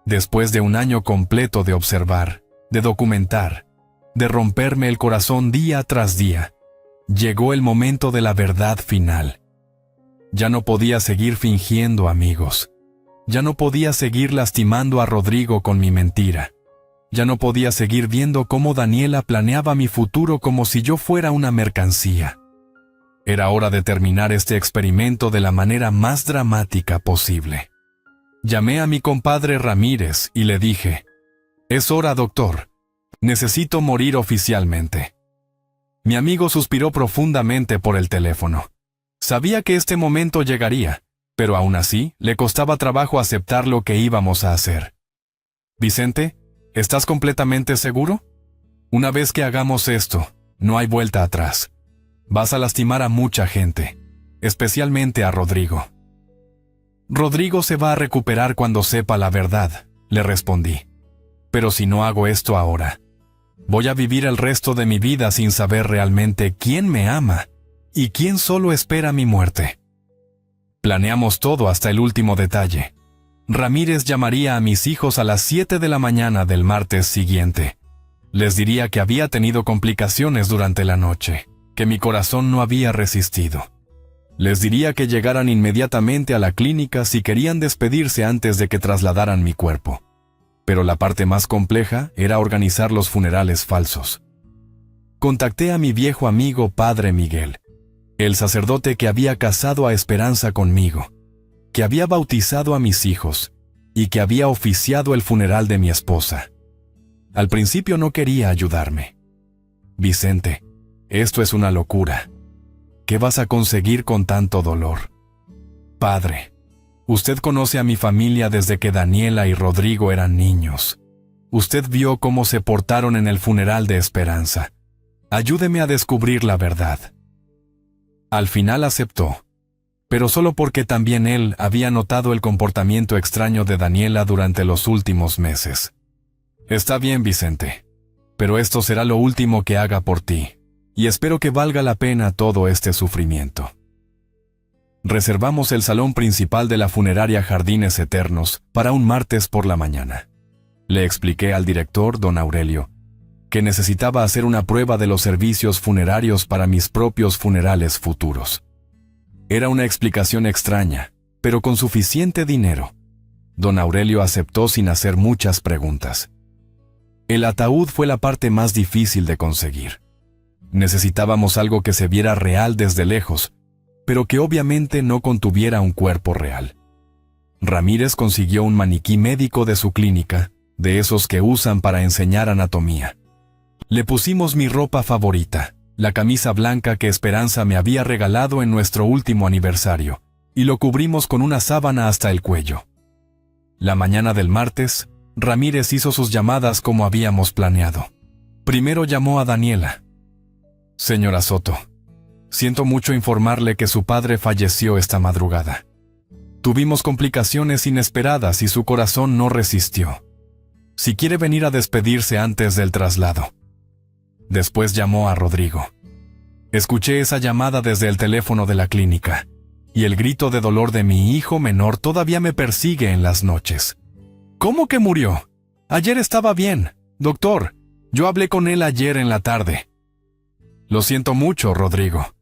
Después de un año completo de observar, de documentar, de romperme el corazón día tras día, llegó el momento de la verdad final. Ya no podía seguir fingiendo, amigos. Ya no podía seguir lastimando a Rodrigo con mi mentira. Ya no podía seguir viendo cómo Daniela planeaba mi futuro como si yo fuera una mercancía. Era hora de terminar este experimento de la manera más dramática posible. Llamé a mi compadre Ramírez y le dije: «Es hora, doctor. Necesito morir oficialmente». Mi amigo suspiró profundamente por el teléfono. Sabía que este momento llegaría, pero aún así le costaba trabajo aceptar lo que íbamos a hacer. «Vicente, ¿estás completamente seguro? Una vez que hagamos esto, no hay vuelta atrás. Vas a lastimar a mucha gente, especialmente a Rodrigo». «Rodrigo se va a recuperar cuando sepa la verdad», le respondí. «Pero si no hago esto ahora, voy a vivir el resto de mi vida sin saber realmente quién me ama ¿Y quién solo espera mi muerte? Planeamos todo hasta el último detalle. Ramírez llamaría a mis hijos a las 7 de la mañana del martes siguiente. Les diría que había tenido complicaciones durante la noche, que mi corazón no había resistido. Les diría que llegaran inmediatamente a la clínica si querían despedirse antes de que trasladaran mi cuerpo. Pero la parte más compleja era organizar los funerales falsos. Contacté a mi viejo amigo Padre Miguel, el sacerdote que había casado a Esperanza conmigo, que había bautizado a mis hijos y que había oficiado el funeral de mi esposa. Al principio no quería ayudarme. Vicente, esto es una locura. ¿Qué vas a conseguir con tanto dolor? Padre, usted conoce a mi familia desde que Daniela y Rodrigo eran niños. Usted vio cómo se portaron en el funeral de Esperanza. Ayúdeme a descubrir la verdad. Al final aceptó, pero solo porque también él había notado el comportamiento extraño de Daniela durante los últimos meses. Está bien, Vicente, pero esto será lo último que haga por ti, y espero que valga la pena todo este sufrimiento. Reservamos el salón principal de la funeraria Jardines Eternos para un martes por la mañana. Le expliqué al director, don Aurelio, que necesitaba hacer una prueba de los servicios funerarios para mis propios funerales futuros. Era una explicación extraña, pero con suficiente dinero. Don Aurelio aceptó sin hacer muchas preguntas. El ataúd fue la parte más difícil de conseguir. Necesitábamos algo que se viera real desde lejos, pero que obviamente no contuviera un cuerpo real. Ramírez consiguió un maniquí médico de su clínica, de esos que usan para enseñar anatomía. Le pusimos mi ropa favorita, la camisa blanca que Esperanza me había regalado en nuestro último aniversario, y lo cubrimos con una sábana hasta el cuello. La mañana del martes, Ramírez hizo sus llamadas como habíamos planeado. Primero llamó a Daniela. Señora Soto, siento mucho informarle que su padre falleció esta madrugada. Tuvimos complicaciones inesperadas y su corazón no resistió. Si quiere venir a despedirse antes del traslado. Después llamó a Rodrigo. Escuché esa llamada desde el teléfono de la clínica, y el grito de dolor de mi hijo menor todavía me persigue en las noches. ¿Cómo que murió? Ayer estaba bien, doctor. Yo hablé con él ayer en la tarde. Lo siento mucho, Rodrigo.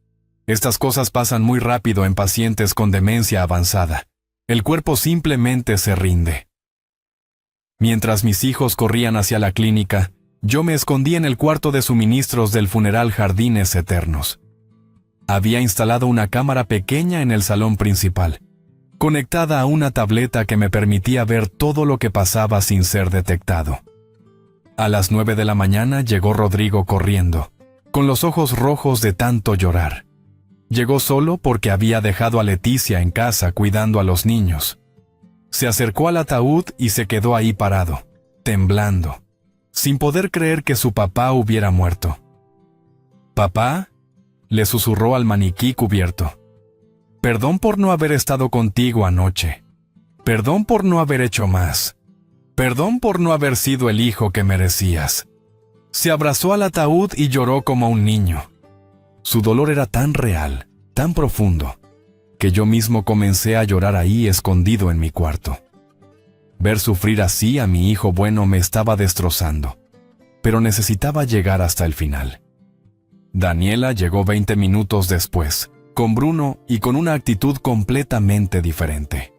Estas cosas pasan muy rápido en pacientes con demencia avanzada. El cuerpo simplemente se rinde. Mientras mis hijos corrían hacia la clínica, yo me escondí en el cuarto de suministros del funeral Jardines Eternos. Había instalado una cámara pequeña en el salón principal, conectada a una tableta que me permitía ver todo lo que pasaba sin ser detectado. A las 9 de la mañana llegó Rodrigo corriendo, con los ojos rojos de tanto llorar. Llegó solo porque había dejado a Leticia en casa cuidando a los niños. Se acercó al ataúd y se quedó ahí parado, temblando, sin poder creer que su papá hubiera muerto. «¿Papá?», le susurró al maniquí cubierto. «Perdón por no haber estado contigo anoche. Perdón por no haber hecho más. Perdón por no haber sido el hijo que merecías». Se abrazó al ataúd y lloró como un niño. Su dolor era tan real, tan profundo, que yo mismo comencé a llorar ahí escondido en mi cuarto. Ver sufrir así a mi hijo bueno me estaba destrozando, pero necesitaba llegar hasta el final. Daniela llegó 20 minutos después, con Bruno y con una actitud completamente diferente.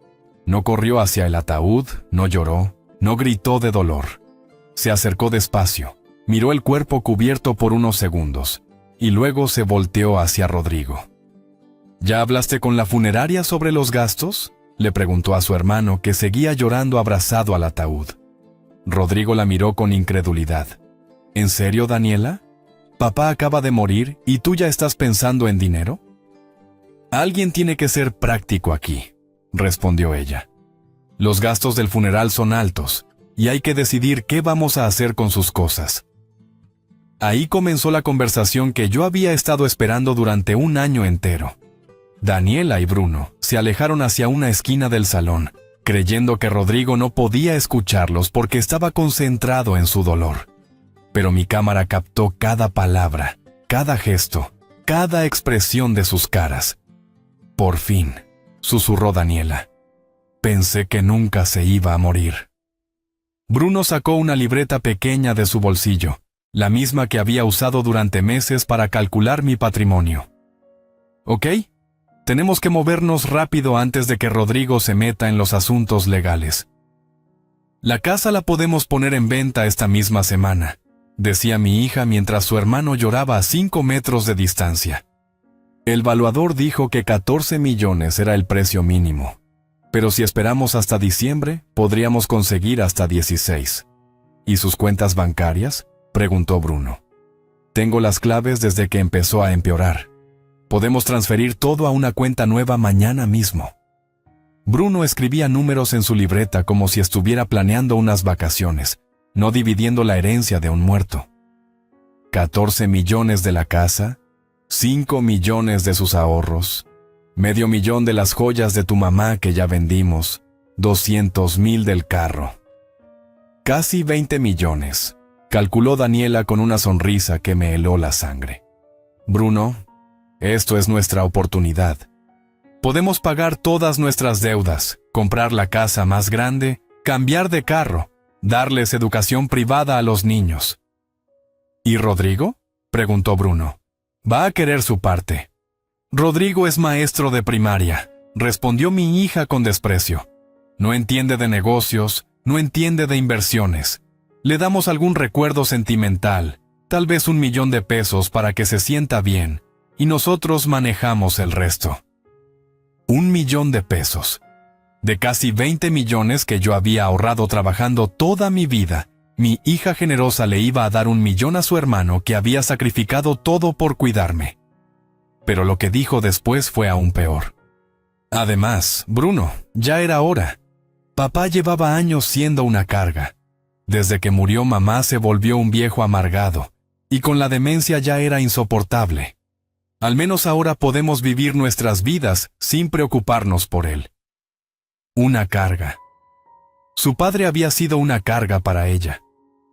No corrió hacia el ataúd, no lloró, no gritó de dolor. Se acercó despacio, miró el cuerpo cubierto por unos segundos, y luego se volteó hacia Rodrigo. «¿Ya hablaste con la funeraria sobre los gastos?», le preguntó a su hermano, que seguía llorando abrazado al ataúd. Rodrigo la miró con incredulidad. «¿En serio, Daniela? ¿Papá acaba de morir y tú ya estás pensando en dinero?» «Alguien tiene que ser práctico aquí», respondió ella. «Los gastos del funeral son altos, y hay que decidir qué vamos a hacer con sus cosas». Ahí comenzó la conversación que yo había estado esperando durante un año entero. Daniela y Bruno se alejaron hacia una esquina del salón, creyendo que Rodrigo no podía escucharlos porque estaba concentrado en su dolor. Pero mi cámara captó cada palabra, cada gesto, cada expresión de sus caras. Por fin, susurró Daniela. Pensé que nunca se iba a morir. Bruno sacó una libreta pequeña de su bolsillo, la misma que había usado durante meses para calcular mi patrimonio. ¿Ok? Tenemos que movernos rápido antes de que Rodrigo se meta en los asuntos legales. La casa la podemos poner en venta esta misma semana, decía mi hija mientras su hermano lloraba a 5 metros de distancia. El valuador dijo que 14 millones era el precio mínimo, pero si esperamos hasta diciembre, podríamos conseguir hasta 16. ¿Y sus cuentas bancarias?, preguntó Bruno. Tengo las claves desde que empezó a empeorar. Podemos transferir todo a una cuenta nueva mañana mismo. Bruno escribía números en su libreta como si estuviera planeando unas vacaciones, no dividiendo la herencia de un muerto. 14 millones de la casa, 5 millones de sus ahorros, medio millón de las joyas de tu mamá que ya vendimos, 200,000 del carro. Casi 20 millones, calculó Daniela con una sonrisa que me heló la sangre. Bruno, esto es nuestra oportunidad. Podemos pagar todas nuestras deudas, comprar la casa más grande, cambiar de carro, darles educación privada a los niños. ¿Y Rodrigo?, preguntó Bruno. Va a querer su parte. Rodrigo es maestro de primaria, respondió mi hija con desprecio. No entiende de negocios, no entiende de inversiones. Le damos algún recuerdo sentimental, tal vez 1 millón de pesos para que se sienta bien, y nosotros manejamos el resto. 1 millón de pesos. De casi 20 millones que yo había ahorrado trabajando toda mi vida, mi hija generosa le iba a dar 1 millón a su hermano que había sacrificado todo por cuidarme. Pero lo que dijo después fue aún peor. Además, Bruno, ya era hora. Papá llevaba años siendo una carga. Desde que murió mamá se volvió un viejo amargado, y con la demencia ya era insoportable. Al menos ahora podemos vivir nuestras vidas sin preocuparnos por él. Una carga. Su padre había sido una carga para ella.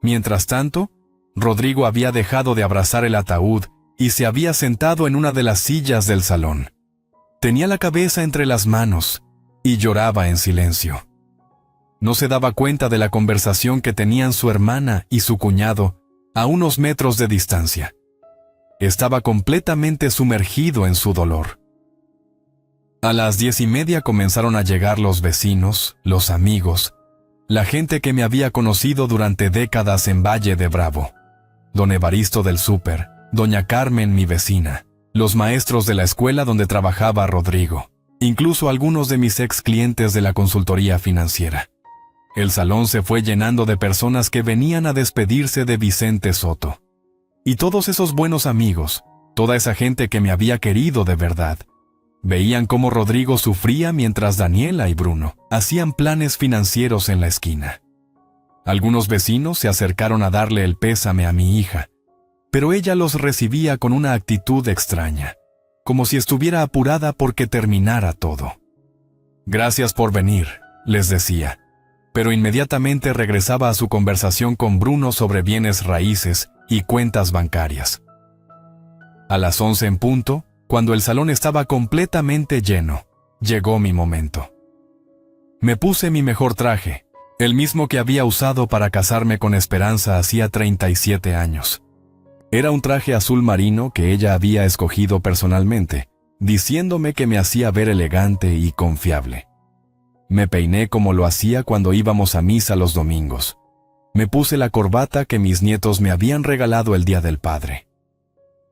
Mientras tanto, Rodrigo había dejado de abrazar el ataúd y se había sentado en una de las sillas del salón. Tenía la cabeza entre las manos y lloraba en silencio. No se daba cuenta de la conversación que tenían su hermana y su cuñado a unos metros de distancia. Estaba completamente sumergido en su dolor. A las 10:30 comenzaron a llegar los vecinos, los amigos, la gente que me había conocido durante décadas en Valle de Bravo. Don Evaristo del súper, doña Carmen, mi vecina, los maestros de la escuela donde trabajaba Rodrigo, incluso algunos de mis ex clientes de la consultoría financiera. El salón se fue llenando de personas que venían a despedirse de Vicente Soto. Y todos esos buenos amigos, toda esa gente que me había querido de verdad, veían cómo Rodrigo sufría mientras Daniela y Bruno hacían planes financieros en la esquina. Algunos vecinos se acercaron a darle el pésame a mi hija, pero ella los recibía con una actitud extraña, como si estuviera apurada porque terminara todo. Gracias por venir, les decía, pero inmediatamente regresaba a su conversación con Bruno sobre bienes raíces y cuentas bancarias. A las 11 en punto, cuando el salón estaba completamente lleno, llegó mi momento. Me puse mi mejor traje, el mismo que había usado para casarme con Esperanza hacía 37 años. Era un traje azul marino que ella había escogido personalmente, diciéndome que me hacía ver elegante y confiable. Me peiné como lo hacía cuando íbamos a misa los domingos. Me puse la corbata que mis nietos me habían regalado el Día del Padre.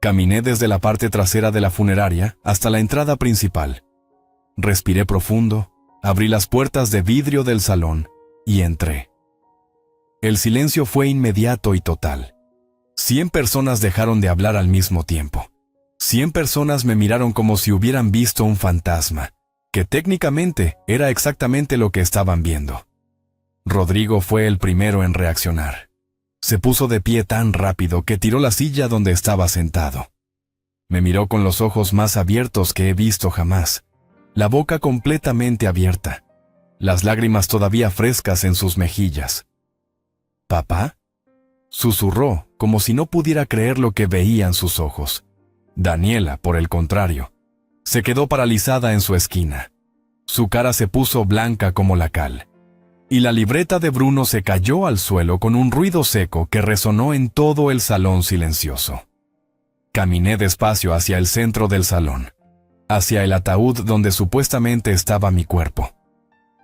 Caminé desde la parte trasera de la funeraria hasta la entrada principal. Respiré profundo, abrí las puertas de vidrio del salón y entré. El silencio fue inmediato y total. 100 personas dejaron de hablar al mismo tiempo. 100 personas me miraron como si hubieran visto un fantasma, que técnicamente era exactamente lo que estaban viendo. Rodrigo fue el primero en reaccionar. Se puso de pie tan rápido que tiró la silla donde estaba sentado. Me miró con los ojos más abiertos que he visto jamás, la boca completamente abierta, las lágrimas todavía frescas en sus mejillas. «¿Papá?», susurró, como si no pudiera creer lo que veían sus ojos. Daniela, por el contrario, se quedó paralizada en su esquina. Su cara se puso blanca como la cal, y la libreta de Bruno se cayó al suelo con un ruido seco que resonó en todo el salón silencioso. Caminé despacio hacia el centro del salón, hacia el ataúd donde supuestamente estaba mi cuerpo.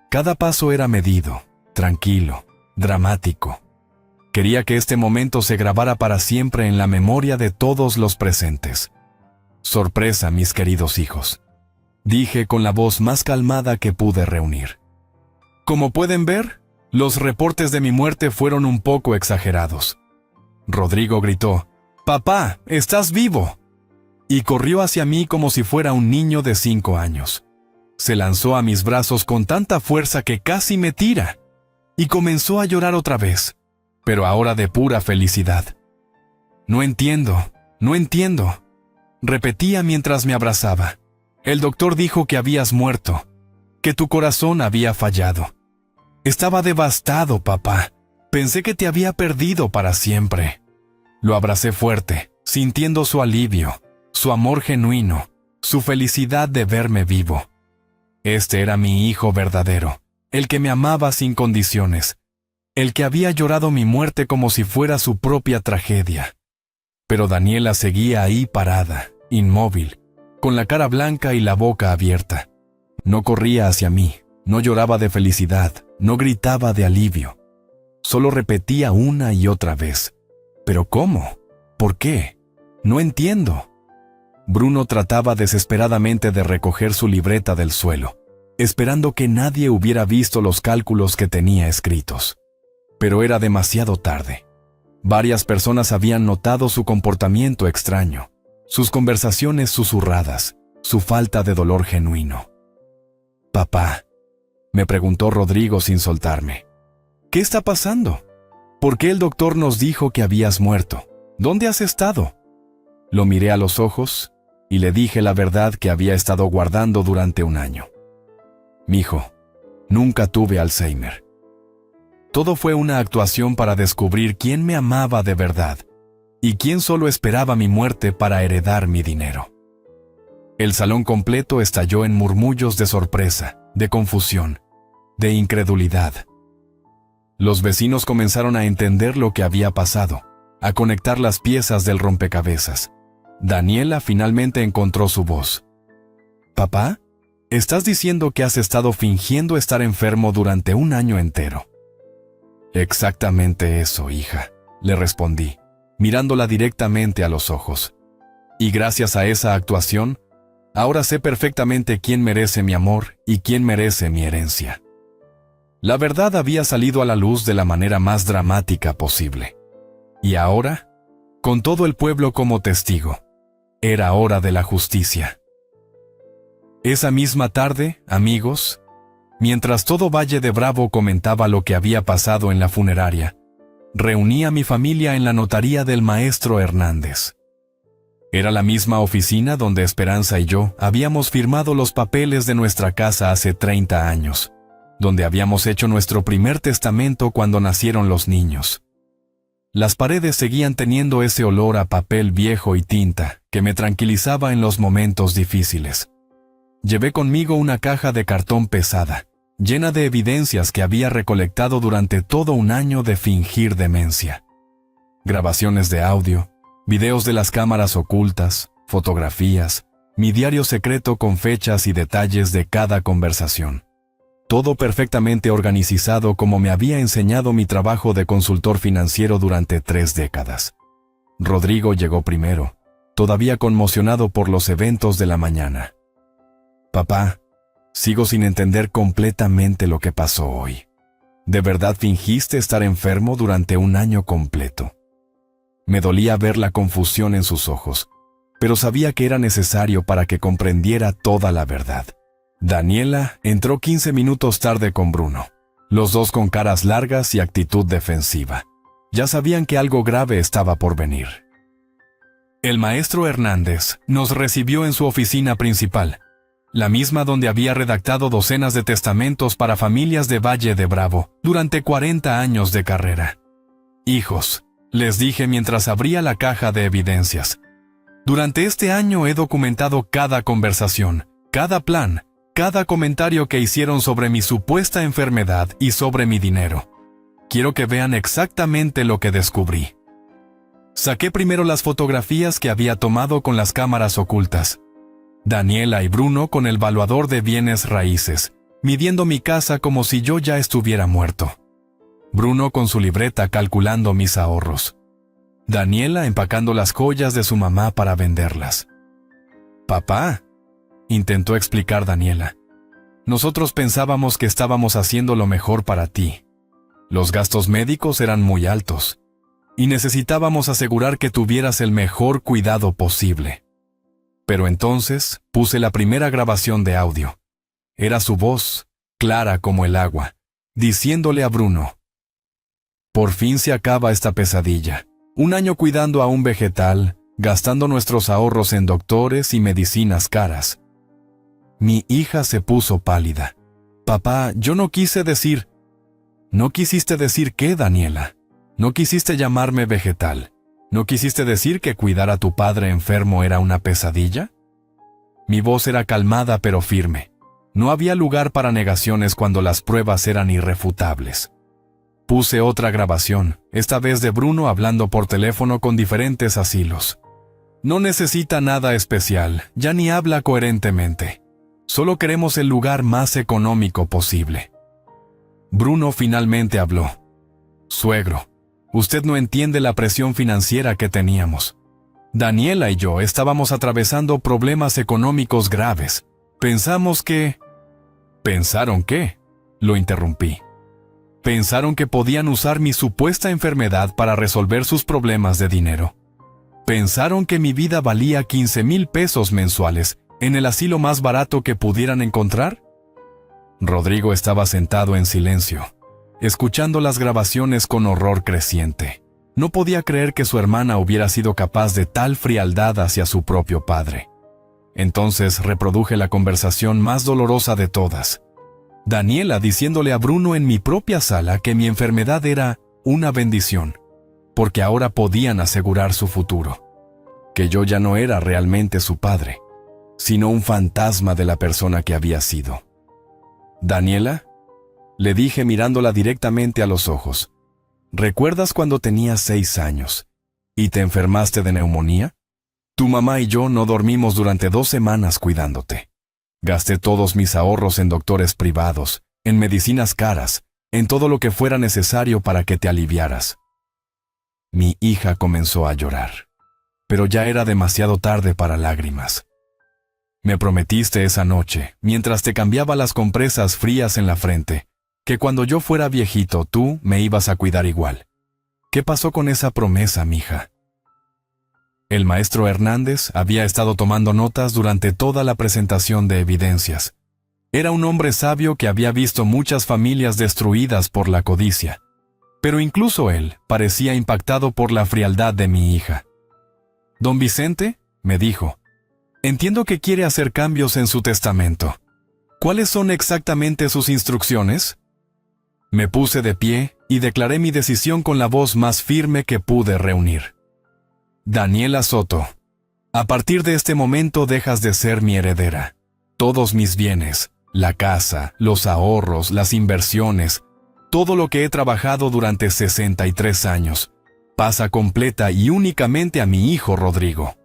Cada paso era medido, tranquilo, dramático. Quería que este momento se grabara para siempre en la memoria de todos los presentes. Sorpresa, mis queridos hijos, dije con la voz más calmada que pude reunir. Como pueden ver, los reportes de mi muerte fueron un poco exagerados. Rodrigo gritó: «¡Papá, estás vivo!» y corrió hacia mí como si fuera un niño de 5 años. Se lanzó a mis brazos con tanta fuerza que casi me tira, y comenzó a llorar otra vez, pero ahora de pura felicidad. No entiendo, repetía mientras me abrazaba. El doctor dijo que habías muerto, que tu corazón había fallado. Estaba devastado, papá. Pensé que te había perdido para siempre. Lo abracé fuerte, sintiendo su alivio, su amor genuino, su felicidad de verme vivo. Este era mi hijo verdadero, el que me amaba sin condiciones, el que había llorado mi muerte como si fuera su propia tragedia. Pero Daniela seguía ahí parada, inmóvil, con la cara blanca y la boca abierta. No corría hacia mí, no lloraba de felicidad, no gritaba de alivio. Solo repetía una y otra vez: ¿pero cómo? ¿Por qué? No entiendo. Bruno trataba desesperadamente de recoger su libreta del suelo, esperando que nadie hubiera visto los cálculos que tenía escritos. Pero era demasiado tarde. Varias personas habían notado su comportamiento extraño, sus conversaciones susurradas, su falta de dolor genuino. «Papá», me preguntó Rodrigo sin soltarme, «¿qué está pasando? ¿Por qué el doctor nos dijo que habías muerto? ¿Dónde has estado?» Lo miré a los ojos y le dije la verdad que había estado guardando durante un año. «Mijo, nunca tuve Alzheimer. Todo fue una actuación para descubrir quién me amaba de verdad y quién solo esperaba mi muerte para heredar mi dinero». El salón completo estalló en murmullos de sorpresa, de confusión, de incredulidad. Los vecinos comenzaron a entender lo que había pasado, a conectar las piezas del rompecabezas. Daniela finalmente encontró su voz. «Papá, ¿estás diciendo que has estado fingiendo estar enfermo durante un año entero?» «Exactamente eso, hija», le respondí, mirándola directamente a los ojos. «Y gracias a esa actuación, ahora sé perfectamente quién merece mi amor y quién merece mi herencia». La verdad había salido a la luz de la manera más dramática posible. Y ahora, con todo el pueblo como testigo, era hora de la justicia. Esa misma tarde, amigos, mientras todo Valle de Bravo comentaba lo que había pasado en la funeraria, reuní a mi familia en la notaría del maestro Hernández. Era la misma oficina donde Esperanza y yo habíamos firmado los papeles de nuestra casa hace 30 años, donde habíamos hecho nuestro primer testamento cuando nacieron los niños. Las paredes seguían teniendo ese olor a papel viejo y tinta que me tranquilizaba en los momentos difíciles. Llevé conmigo una caja de cartón pesada, llena de evidencias que había recolectado durante todo un año de fingir demencia. Grabaciones de audio, videos de las cámaras ocultas, fotografías, mi diario secreto con fechas y detalles de cada conversación. Todo perfectamente organizado como me había enseñado mi trabajo de consultor financiero durante 3 décadas. Rodrigo llegó primero, todavía conmocionado por los eventos de la mañana. «Papá, sigo sin entender completamente lo que pasó hoy. ¿De verdad fingiste estar enfermo durante un año completo?» Me dolía ver la confusión en sus ojos, pero sabía que era necesario para que comprendiera toda la verdad. Daniela entró 15 minutos tarde con Bruno, los dos con caras largas y actitud defensiva. Ya sabían que algo grave estaba por venir. El maestro Hernández nos recibió en su oficina principal, la misma donde había redactado docenas de testamentos para familias de Valle de Bravo durante 40 años de carrera. «Hijos», les dije mientras abría la caja de evidencias, Durante este año he documentado cada conversación, cada plan, cada comentario que hicieron sobre mi supuesta enfermedad y sobre mi dinero. Quiero que vean exactamente lo que descubrí. Saqué primero las fotografías que había tomado con las cámaras ocultas. Daniela y Bruno con el valuador de bienes raíces, midiendo mi casa como si yo ya estuviera muerto. Bruno con su libreta calculando mis ahorros. Daniela empacando las joyas de su mamá para venderlas. «Papá», intentó explicar Daniela, «nosotros pensábamos que estábamos haciendo lo mejor para ti. Los gastos médicos eran muy altos, y necesitábamos asegurar que tuvieras el mejor cuidado posible». Pero entonces puse la primera grabación de audio. Era su voz, clara como el agua, diciéndole a Bruno: «Por fin se acaba esta pesadilla. Un año cuidando a un vegetal, gastando nuestros ahorros en doctores y medicinas caras». Mi hija se puso pálida. «Papá, yo no quise decir». «¿No quisiste decir qué, Daniela? ¿No quisiste llamarme vegetal? ¿No quisiste decir que cuidar a tu padre enfermo era una pesadilla?» Mi voz era calmada pero firme. No había lugar para negaciones cuando las pruebas eran irrefutables. Puse otra grabación, esta vez de Bruno hablando por teléfono con diferentes asilos. «No necesita nada especial, ya ni habla coherentemente. Solo queremos el lugar más económico posible». Bruno finalmente habló. «Suegro, usted no entiende la presión financiera que teníamos. Daniela y yo estábamos atravesando problemas económicos graves. Pensamos que...» «¿Pensaron qué?», lo interrumpí. «Pensaron que podían usar mi supuesta enfermedad para resolver sus problemas de dinero. Pensaron que mi vida valía 15,000 pesos mensuales en el asilo más barato que pudieran encontrar». Rodrigo estaba sentado en silencio, escuchando las grabaciones con horror creciente. No podía creer que su hermana hubiera sido capaz de tal frialdad hacia su propio padre. Entonces reproduje la conversación más dolorosa de todas. Daniela diciéndole a Bruno en mi propia sala que mi enfermedad era una bendición, porque ahora podían asegurar su futuro. Que yo ya no era realmente su padre, sino un fantasma de la persona que había sido. «Daniela», le dije mirándola directamente a los ojos, «¿recuerdas cuando tenías 6 años y te enfermaste de neumonía? Tu mamá y yo no dormimos durante 2 semanas cuidándote. Gasté todos mis ahorros en doctores privados, en medicinas caras, en todo lo que fuera necesario para que te aliviaras». Mi hija comenzó a llorar, pero ya era demasiado tarde para lágrimas. «Me prometiste esa noche, mientras te cambiaba las compresas frías en la frente, que cuando yo fuera viejito tú me ibas a cuidar igual. ¿Qué pasó con esa promesa, mija?». El maestro Hernández había estado tomando notas durante toda la presentación de evidencias. Era un hombre sabio que había visto muchas familias destruidas por la codicia, pero incluso él parecía impactado por la frialdad de mi hija. «Don Vicente», me dijo, «entiendo que quiere hacer cambios en su testamento. ¿Cuáles son exactamente sus instrucciones?». Me puse de pie y declaré mi decisión con la voz más firme que pude reunir. «Daniela Soto, a partir de este momento dejas de ser mi heredera. Todos mis bienes, la casa, los ahorros, las inversiones, todo lo que he trabajado durante 63 años, pasa completa y únicamente a mi hijo Rodrigo».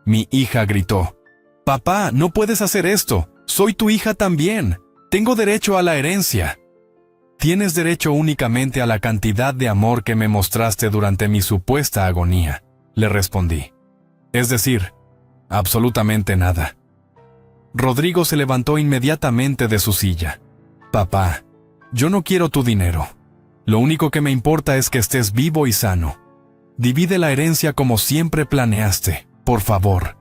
Mi hija gritó: «Papá, no puedes hacer esto. Soy tu hija también. Tengo derecho a la herencia». «Tienes derecho únicamente a la cantidad de amor que me mostraste durante mi supuesta agonía», le respondí. «Es decir, absolutamente nada». Rodrigo se levantó inmediatamente de su silla. «Papá, yo no quiero tu dinero. Lo único que me importa es que estés vivo y sano. Divide la herencia como siempre planeaste, por favor».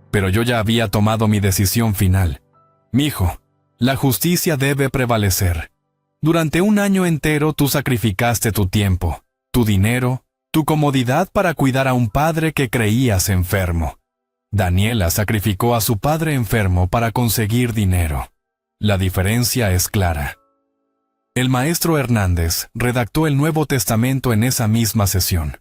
Pero yo ya había tomado mi decisión final. «Mijo, la justicia debe prevalecer. Durante un año entero tú sacrificaste tu tiempo, tu dinero, tu comodidad para cuidar a un padre que creías enfermo. Daniela sacrificó a su padre enfermo para conseguir dinero. La diferencia es clara». El maestro Hernández redactó el Nuevo Testamento en esa misma sesión.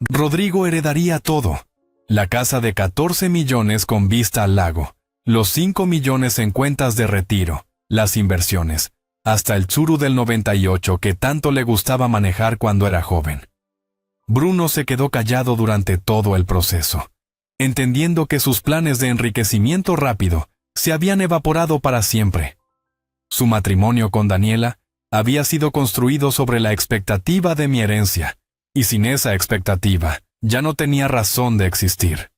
Rodrigo heredaría todo. La casa de 14 millones con vista al lago, los 5 millones en cuentas de retiro, las inversiones, hasta el Tsuru del 98 que tanto le gustaba manejar cuando era joven. Bruno se quedó callado durante todo el proceso, entendiendo que sus planes de enriquecimiento rápido se habían evaporado para siempre. Su matrimonio con Daniela había sido construido sobre la expectativa de mi herencia, y sin esa expectativa, ya no tenía razón de existir.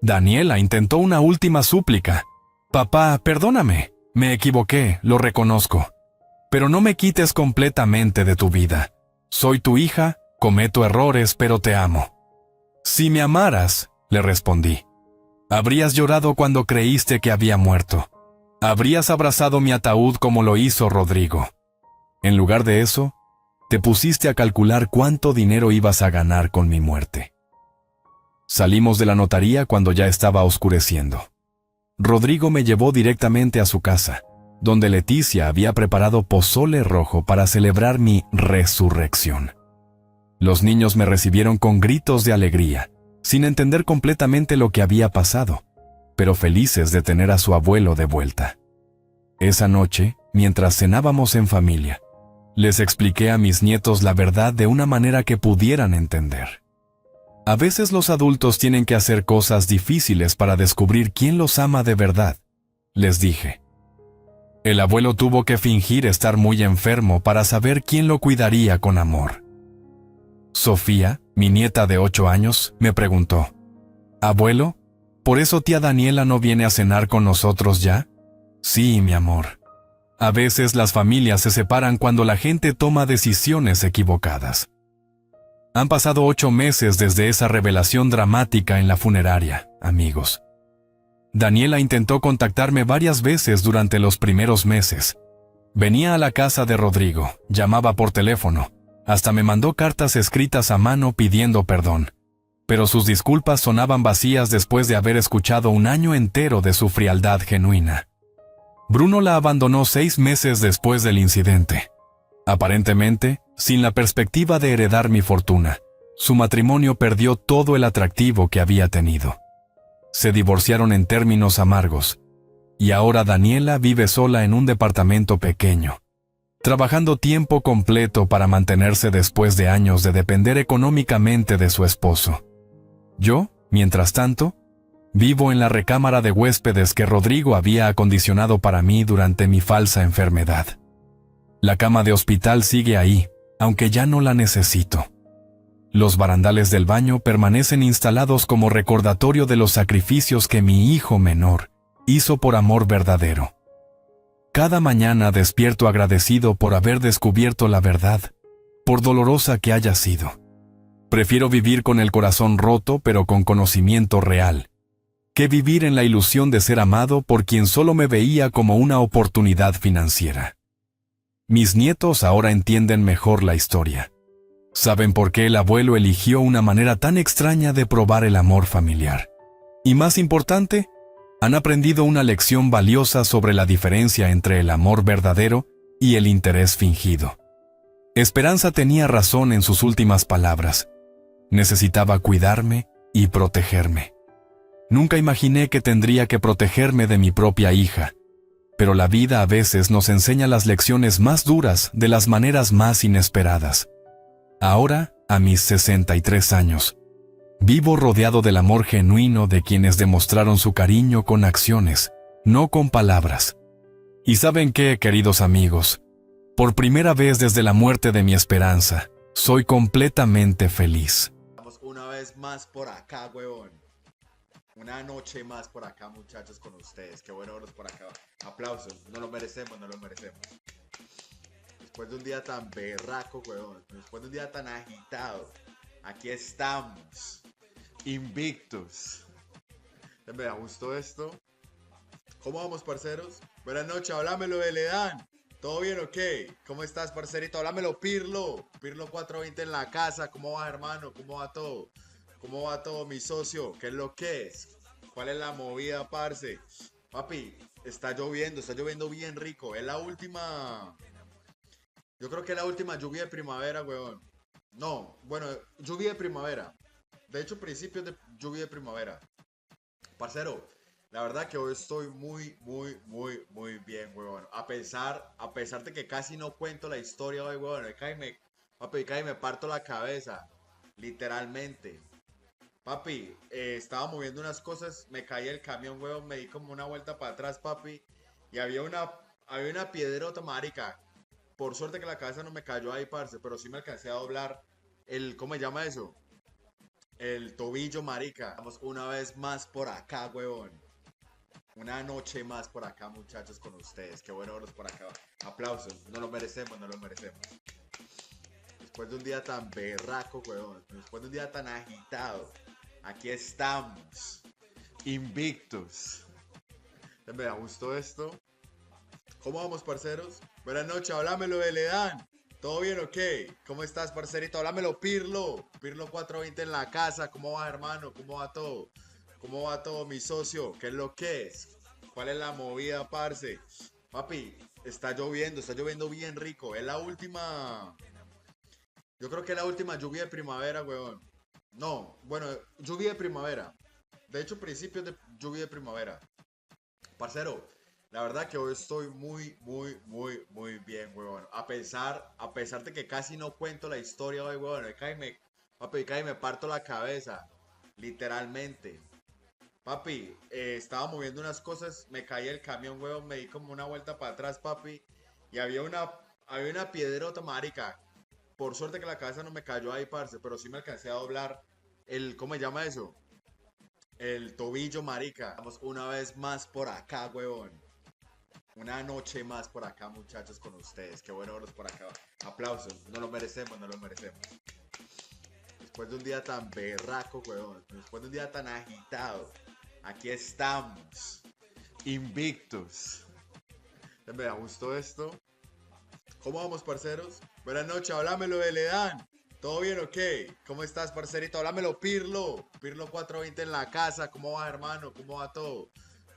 Daniela intentó una última súplica. Papá, perdóname, me equivoqué, lo reconozco. Pero no me quites completamente de tu vida. Soy tu hija, cometo errores, pero te amo. Si me amaras, le respondí, habrías llorado cuando creíste que había muerto. Habrías abrazado mi ataúd como lo hizo Rodrigo. En lugar de eso, te pusiste a calcular cuánto dinero ibas a ganar con mi muerte. Salimos de la notaría cuando ya estaba oscureciendo. Rodrigo me llevó directamente a su casa, donde Leticia había preparado pozole rojo para celebrar mi resurrección. Los niños me recibieron con gritos de alegría, sin entender completamente lo que había pasado, pero felices de tener a su abuelo de vuelta. Esa noche, mientras cenábamos en familia, les expliqué a mis nietos la verdad de una manera que pudieran entender. A veces los adultos tienen que hacer cosas difíciles para descubrir quién los ama de verdad, les dije. El abuelo tuvo que fingir estar muy enfermo para saber quién lo cuidaría con amor. Sofía, mi nieta de 8 años, me preguntó, «Abuelo, ¿por eso tía Daniela no viene a cenar con nosotros ya?» «Sí, mi amor. A veces las familias se separan cuando la gente toma decisiones equivocadas». Han pasado 8 meses desde esa revelación dramática en la funeraria, amigos. Daniela intentó contactarme varias veces durante los primeros meses. Venía a la casa de Rodrigo, llamaba por teléfono, hasta me mandó cartas escritas a mano pidiendo perdón. Pero sus disculpas sonaban vacías después de haber escuchado un año entero de su frialdad genuina. Bruno la abandonó 6 meses después del incidente. Aparentemente, sin la perspectiva de heredar mi fortuna, su matrimonio perdió todo el atractivo que había tenido. Se divorciaron en términos amargos, y ahora Daniela vive sola en un departamento pequeño, trabajando tiempo completo para mantenerse después de años de depender económicamente de su esposo. Yo, mientras tanto, vivo en la recámara de huéspedes que Rodrigo había acondicionado para mí durante mi falsa enfermedad. La cama de hospital sigue ahí, aunque ya no la necesito. Los barandales del baño permanecen instalados como recordatorio de los sacrificios que mi hijo menor hizo por amor verdadero. Cada mañana despierto agradecido por haber descubierto la verdad, por dolorosa que haya sido. Prefiero vivir con el corazón roto pero con conocimiento real, que vivir en la ilusión de ser amado por quien solo me veía como una oportunidad financiera. Mis nietos ahora entienden mejor la historia. Saben por qué el abuelo eligió una manera tan extraña de probar el amor familiar. Y más importante, han aprendido una lección valiosa sobre la diferencia entre el amor verdadero y el interés fingido. Esperanza tenía razón en sus últimas palabras. Necesitaba cuidarme y protegerme. Nunca imaginé que tendría que protegerme de mi propia hija, pero la vida a veces nos enseña las lecciones más duras de las maneras más inesperadas. Ahora, a mis 63 años, vivo rodeado del amor genuino de quienes demostraron su cariño con acciones, no con palabras. ¿Y saben qué, queridos amigos? Por primera vez desde la muerte de mi esperanza, soy completamente feliz. Estamos una vez más por acá, huevón. Una noche más por acá, muchachos, con ustedes. Qué bueno verlos por acá. Aplausos. No lo merecemos, no lo merecemos. Después de un día tan berraco, huevón. Después de un día tan agitado. Aquí estamos. Invictos. Me gustó esto. ¿Cómo vamos, parceros? Buenas noches, háblamelo de Ledan. ¿Todo bien o qué? ¿Cómo estás, parcerito? Háblamelo, Pirlo. Pirlo 420 en la casa. ¿Cómo va, hermano? ¿Cómo va todo? ¿Cómo va todo, mi socio? ¿Qué es lo que es? ¿Cuál es la movida, parce? Papi, está lloviendo bien rico. Es la última... Yo creo que es la última lluvia de primavera, weón. No, bueno, lluvia de primavera. De hecho, principios de lluvia de primavera. Parcero, la verdad que hoy estoy muy bien, huevón. A pesar de que casi no cuento la historia hoy, huevón. Papi, casi me parto la cabeza. Literalmente. Papi, estaba moviendo unas cosas, me caí el camión, huevón, me di como una vuelta para atrás, papi. Y había una piedrota, marica. Por suerte que la cabeza no me cayó ahí, parce, pero sí me alcancé a doblar ¿cómo se llama eso? El tobillo, marica. Vamos una vez más por acá, huevón. Una noche más por acá, muchachos, con ustedes. Qué bueno verlos por acá. Aplausos. No lo merecemos, no lo merecemos. Después de un día tan berraco, huevón. Después de un día tan agitado. Aquí estamos. Invictos. Me gustó esto. ¿Cómo vamos, parceros? Buenas noches, háblamelo de Ledán. ¿Todo bien o qué? ¿Cómo estás, parcerito? Háblamelo, Pirlo. Pirlo 420 en la casa. ¿Cómo va, hermano? ¿Cómo va todo? ¿Cómo va todo, mi socio? ¿Qué es lo que es? ¿Cuál es la movida, parce? Papi, está lloviendo bien rico. Es la última. Yo creo que es la última lluvia de primavera, weón. No, bueno, lluvia de primavera. De hecho, principios de lluvia de primavera. Parcero, la verdad que hoy estoy muy bien, weón. A pesar de que casi no cuento la historia hoy, weón. Papi, casi me parto la cabeza. Literalmente. Papi, estaba moviendo unas cosas, me caí el camión, weón, me di como una vuelta para atrás, papi. Y había una piedrota, marica. Por suerte que la cabeza no me cayó ahí, parce, pero sí me alcancé a doblar ¿cómo se llama eso? El tobillo, marica. Vamos una vez más por acá, huevón. Una noche más por acá, muchachos, con ustedes. Qué bueno verlos por acá. Aplausos. No lo merecemos, no lo merecemos. Después de un día tan berraco, huevón. Después de un día tan agitado. Aquí estamos. Invictos. Me gustó esto. ¿Cómo vamos, parceros? Buenas noches, háblamelo de Ledán. ¿Todo bien o qué? ¿Cómo estás, parcerito? Háblamelo, Pirlo. Pirlo 420 en la casa. ¿Cómo va, hermano? ¿Cómo va todo?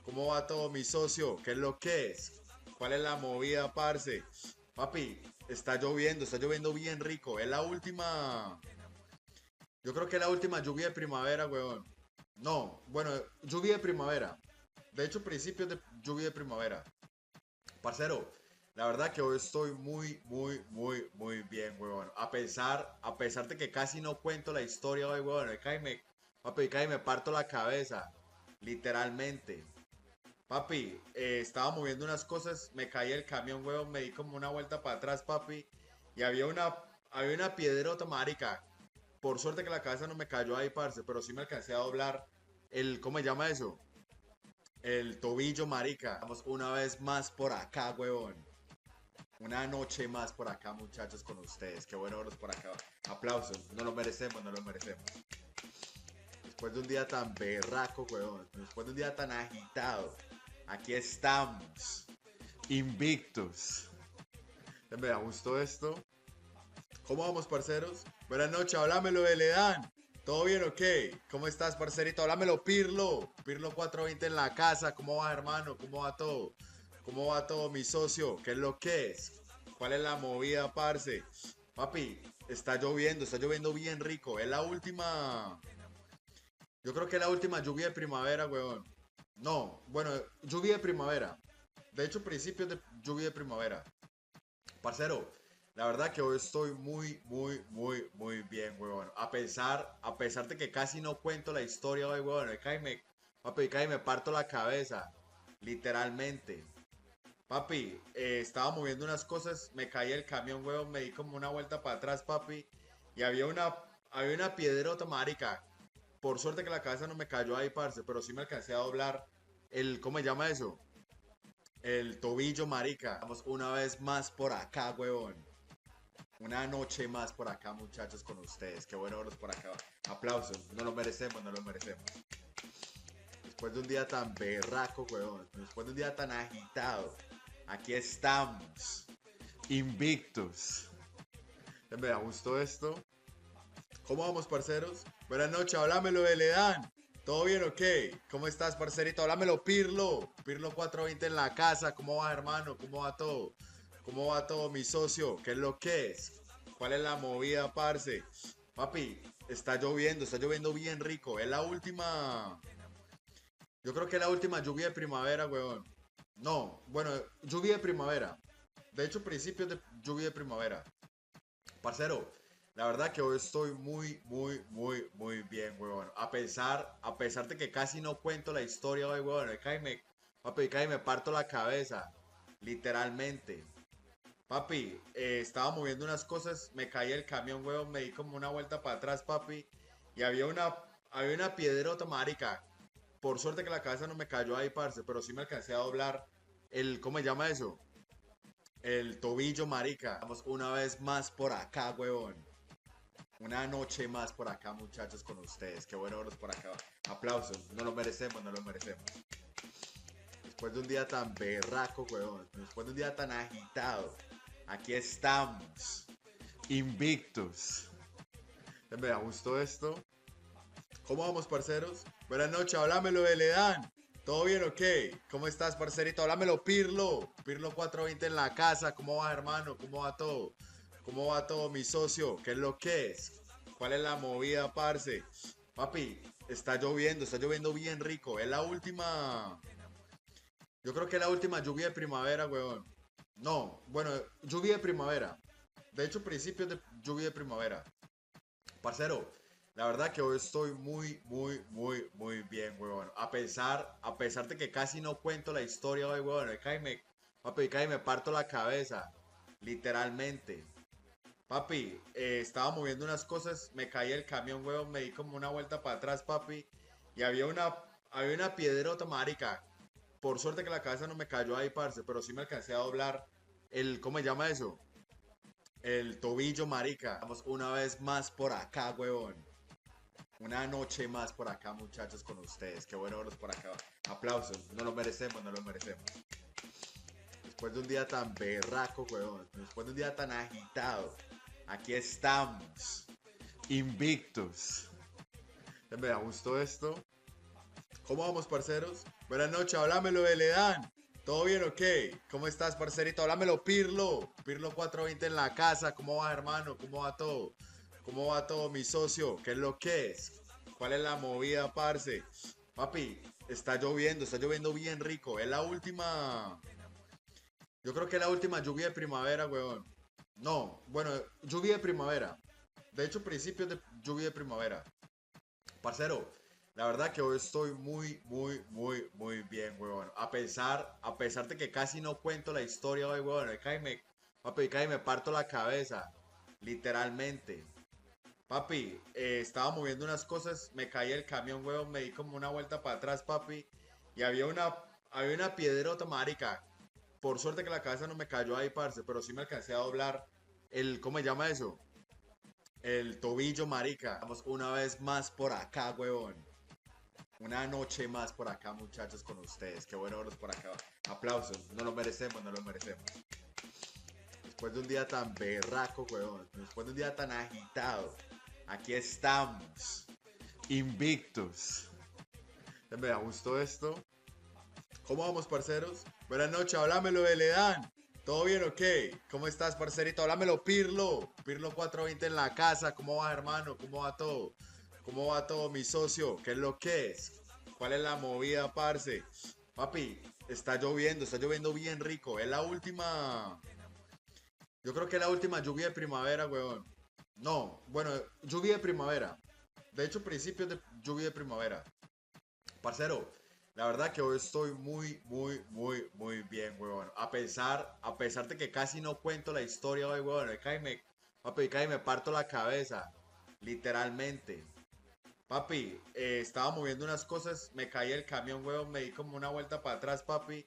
¿Cómo va todo, mi socio? ¿Qué es lo que es? ¿Cuál es la movida, parce? Papi, está lloviendo bien rico. Es la última. Yo creo que es la última lluvia de primavera, weón. No, bueno, lluvia de primavera. De hecho, principios de lluvia de primavera. Parcero, la verdad que hoy estoy muy bien, huevón. A pesar de que casi no cuento la historia hoy, huevón. Papi, casi me parto la cabeza. Literalmente. Papi, estaba moviendo unas cosas, me caí el camión, huevón, me di como una vuelta para atrás, papi. Y había una piedrota, marica. Por suerte que la cabeza no me cayó ahí, parce, pero sí me alcancé a doblar ¿cómo se llama eso? El tobillo, marica. Vamos una vez más por acá, huevón. Una noche más por acá, muchachos, con ustedes. Qué bueno verlos por acá. Aplausos. No lo merecemos, no lo merecemos. Después de un día tan berraco, huevón. Después de un día tan agitado. Aquí estamos. Invictos. Me gustó esto. ¿Cómo vamos, parceros? Buenas noches, háblamelo de Ledán. ¿Todo bien o qué? ¿Cómo estás, parcerito? Háblamelo, Pirlo. Pirlo 420 en la casa. ¿Cómo va, hermano? ¿Cómo va todo? ¿Cómo va todo, mi socio? ¿Qué es lo que es? ¿Cuál es la movida, parce? Papi, está lloviendo bien rico. Es la última. Yo creo que es la última lluvia de primavera, weón. No, bueno, lluvia de primavera. De hecho, principios de lluvia de primavera. Parcero, la verdad que hoy estoy muy bien, weón. A pesar de que casi no cuento la historia hoy, weón. Papi, casi me parto la cabeza. Literalmente. Papi, estaba moviendo unas cosas, me caí el camión, weón, me di como una vuelta para atrás, papi. Y había una piedrota, marica. Por suerte que la cabeza no me cayó ahí, parce, pero sí me alcancé a doblar ¿cómo se llama eso? El tobillo, marica. Vamos una vez más por acá, huevón. Una noche más por acá, muchachos, con ustedes. Qué bueno verlos por acá. Aplausos. No lo merecemos, no lo merecemos. Después de un día tan berraco, huevón. Después de un día tan agitado. Aquí estamos. Invictos. Me gustó esto. ¿Cómo vamos, parceros? Buenas noches, háblamelo de Ledán. ¿Todo bien o qué? ¿Cómo estás, parcerito? Háblamelo, Pirlo. Pirlo 420 en la casa. ¿Cómo va, hermano? ¿Cómo va todo? ¿Cómo va todo, mi socio? ¿Qué es lo que es? ¿Cuál es la movida, parce? Papi, está lloviendo bien rico. Es la última. Yo creo que es la última lluvia de primavera, weón. No, bueno, lluvia de primavera. De hecho, principios de lluvia de primavera. Parcero, la verdad que hoy estoy muy bien, weón. A pesar de que casi no cuento la historia hoy, weón. Papi, casi me parto la cabeza. Literalmente. Papi, estaba moviendo unas cosas, me caí el camión, weón, me di como una vuelta para atrás, papi, y había una piedrota, marica. Por suerte que la cabeza no me cayó ahí, parce, pero sí me alcancé a doblar ¿cómo se llama eso? El tobillo, marica. Vamos una vez más por acá, weón. Una noche más por acá, muchachos, con ustedes. Qué bueno verlos por acá. Aplausos, no lo merecemos, no lo merecemos. Después de un día tan berraco, weón. Después de un día tan agitado. Aquí estamos. Invictos. Me gustó esto. ¿Cómo vamos, parceros? Buenas noches, háblamelo de Ledán. ¿Todo bien o qué? ¿Cómo estás, parcerito? Háblamelo, Pirlo. Pirlo 420 en la casa. ¿Cómo va, hermano? ¿Cómo va todo? ¿Cómo va todo, mi socio? ¿Qué es lo que es? ¿Cuál es la movida, parce? Papi, está lloviendo bien rico. Es la última. Yo creo que es la última lluvia de primavera, weón. No, bueno, lluvia de primavera. De hecho, principios de lluvia de primavera. Parcero, la verdad que hoy estoy muy bien, weón. A pesar de que casi no cuento la historia hoy, weón. Papi, casi me parto la cabeza. Literalmente. Papi, estaba moviendo unas cosas, me caí el camión, weón, me di como una vuelta para atrás, papi. Y había una piedrota, marica. Por suerte que la cabeza no me cayó ahí, parce, pero sí me alcancé a doblar ¿cómo se llama eso? El tobillo, marica. Vamos una vez más por acá, weón. Una noche más por acá, muchachos, con ustedes. Qué bueno verlos por acá. Aplausos, no lo merecemos, no lo merecemos. Después de un día tan berraco, weón. Después de un día tan agitado. Aquí estamos. Invictos. Me gustó esto. ¿Cómo vamos, parceros? Buenas noches, háblamelo de Ledán. ¿Todo bien o qué? ¿Cómo estás, parcerito? Háblamelo, Pirlo. Pirlo 420 en la casa. ¿Cómo va, hermano? ¿Cómo va todo? ¿Cómo va todo, mi socio? ¿Qué es lo que es? ¿Cuál es la movida, parce? Papi, está lloviendo bien rico. Es la última. Yo creo que es la última lluvia de primavera, weón. No, bueno, lluvia de primavera. De hecho, principios de lluvia de primavera. Parcero, la verdad que hoy estoy muy bien, weón. A pesar de que casi no cuento la historia hoy, weón. Papi, casi me parto la cabeza. Literalmente. Papi, estaba moviendo unas cosas, me caí el camión, weón, me di como una vuelta para atrás, papi. Y había una piedrota, marica. Por suerte que la cabeza no me cayó ahí, parce, pero sí me alcancé a doblar ¿cómo se llama eso? El tobillo, marica. Vamos una vez más por acá, weón. Una noche más por acá, muchachos, con ustedes. Qué bueno verlos por acá. Aplausos, no lo merecemos, no lo merecemos. Después de un día tan berraco, weón. Después de un día tan agitado. Aquí estamos. Invictos. Me gustó esto. ¿Cómo vamos, parceros? Buenas noches, háblamelo de Ledán. ¿Todo bien o qué? ¿Cómo estás, parcerito? Háblamelo, Pirlo. Pirlo 420 en la casa. ¿Cómo va, hermano? ¿Cómo va todo? ¿Cómo va todo, mi socio? ¿Qué es lo que es? ¿Cuál es la movida, parce? Papi, está lloviendo bien rico. Es la última. Yo creo que es la última lluvia de primavera, weón. No, bueno, lluvia de primavera. De hecho, principios de lluvia de primavera. Parcero, la verdad que hoy estoy muy bien, weón. A pesar de que casi no cuento la historia hoy, weón. Papi, casi me parto la cabeza. Literalmente. Papi, estaba moviendo unas cosas, me caí el camión, weón, me di como una vuelta para atrás, papi.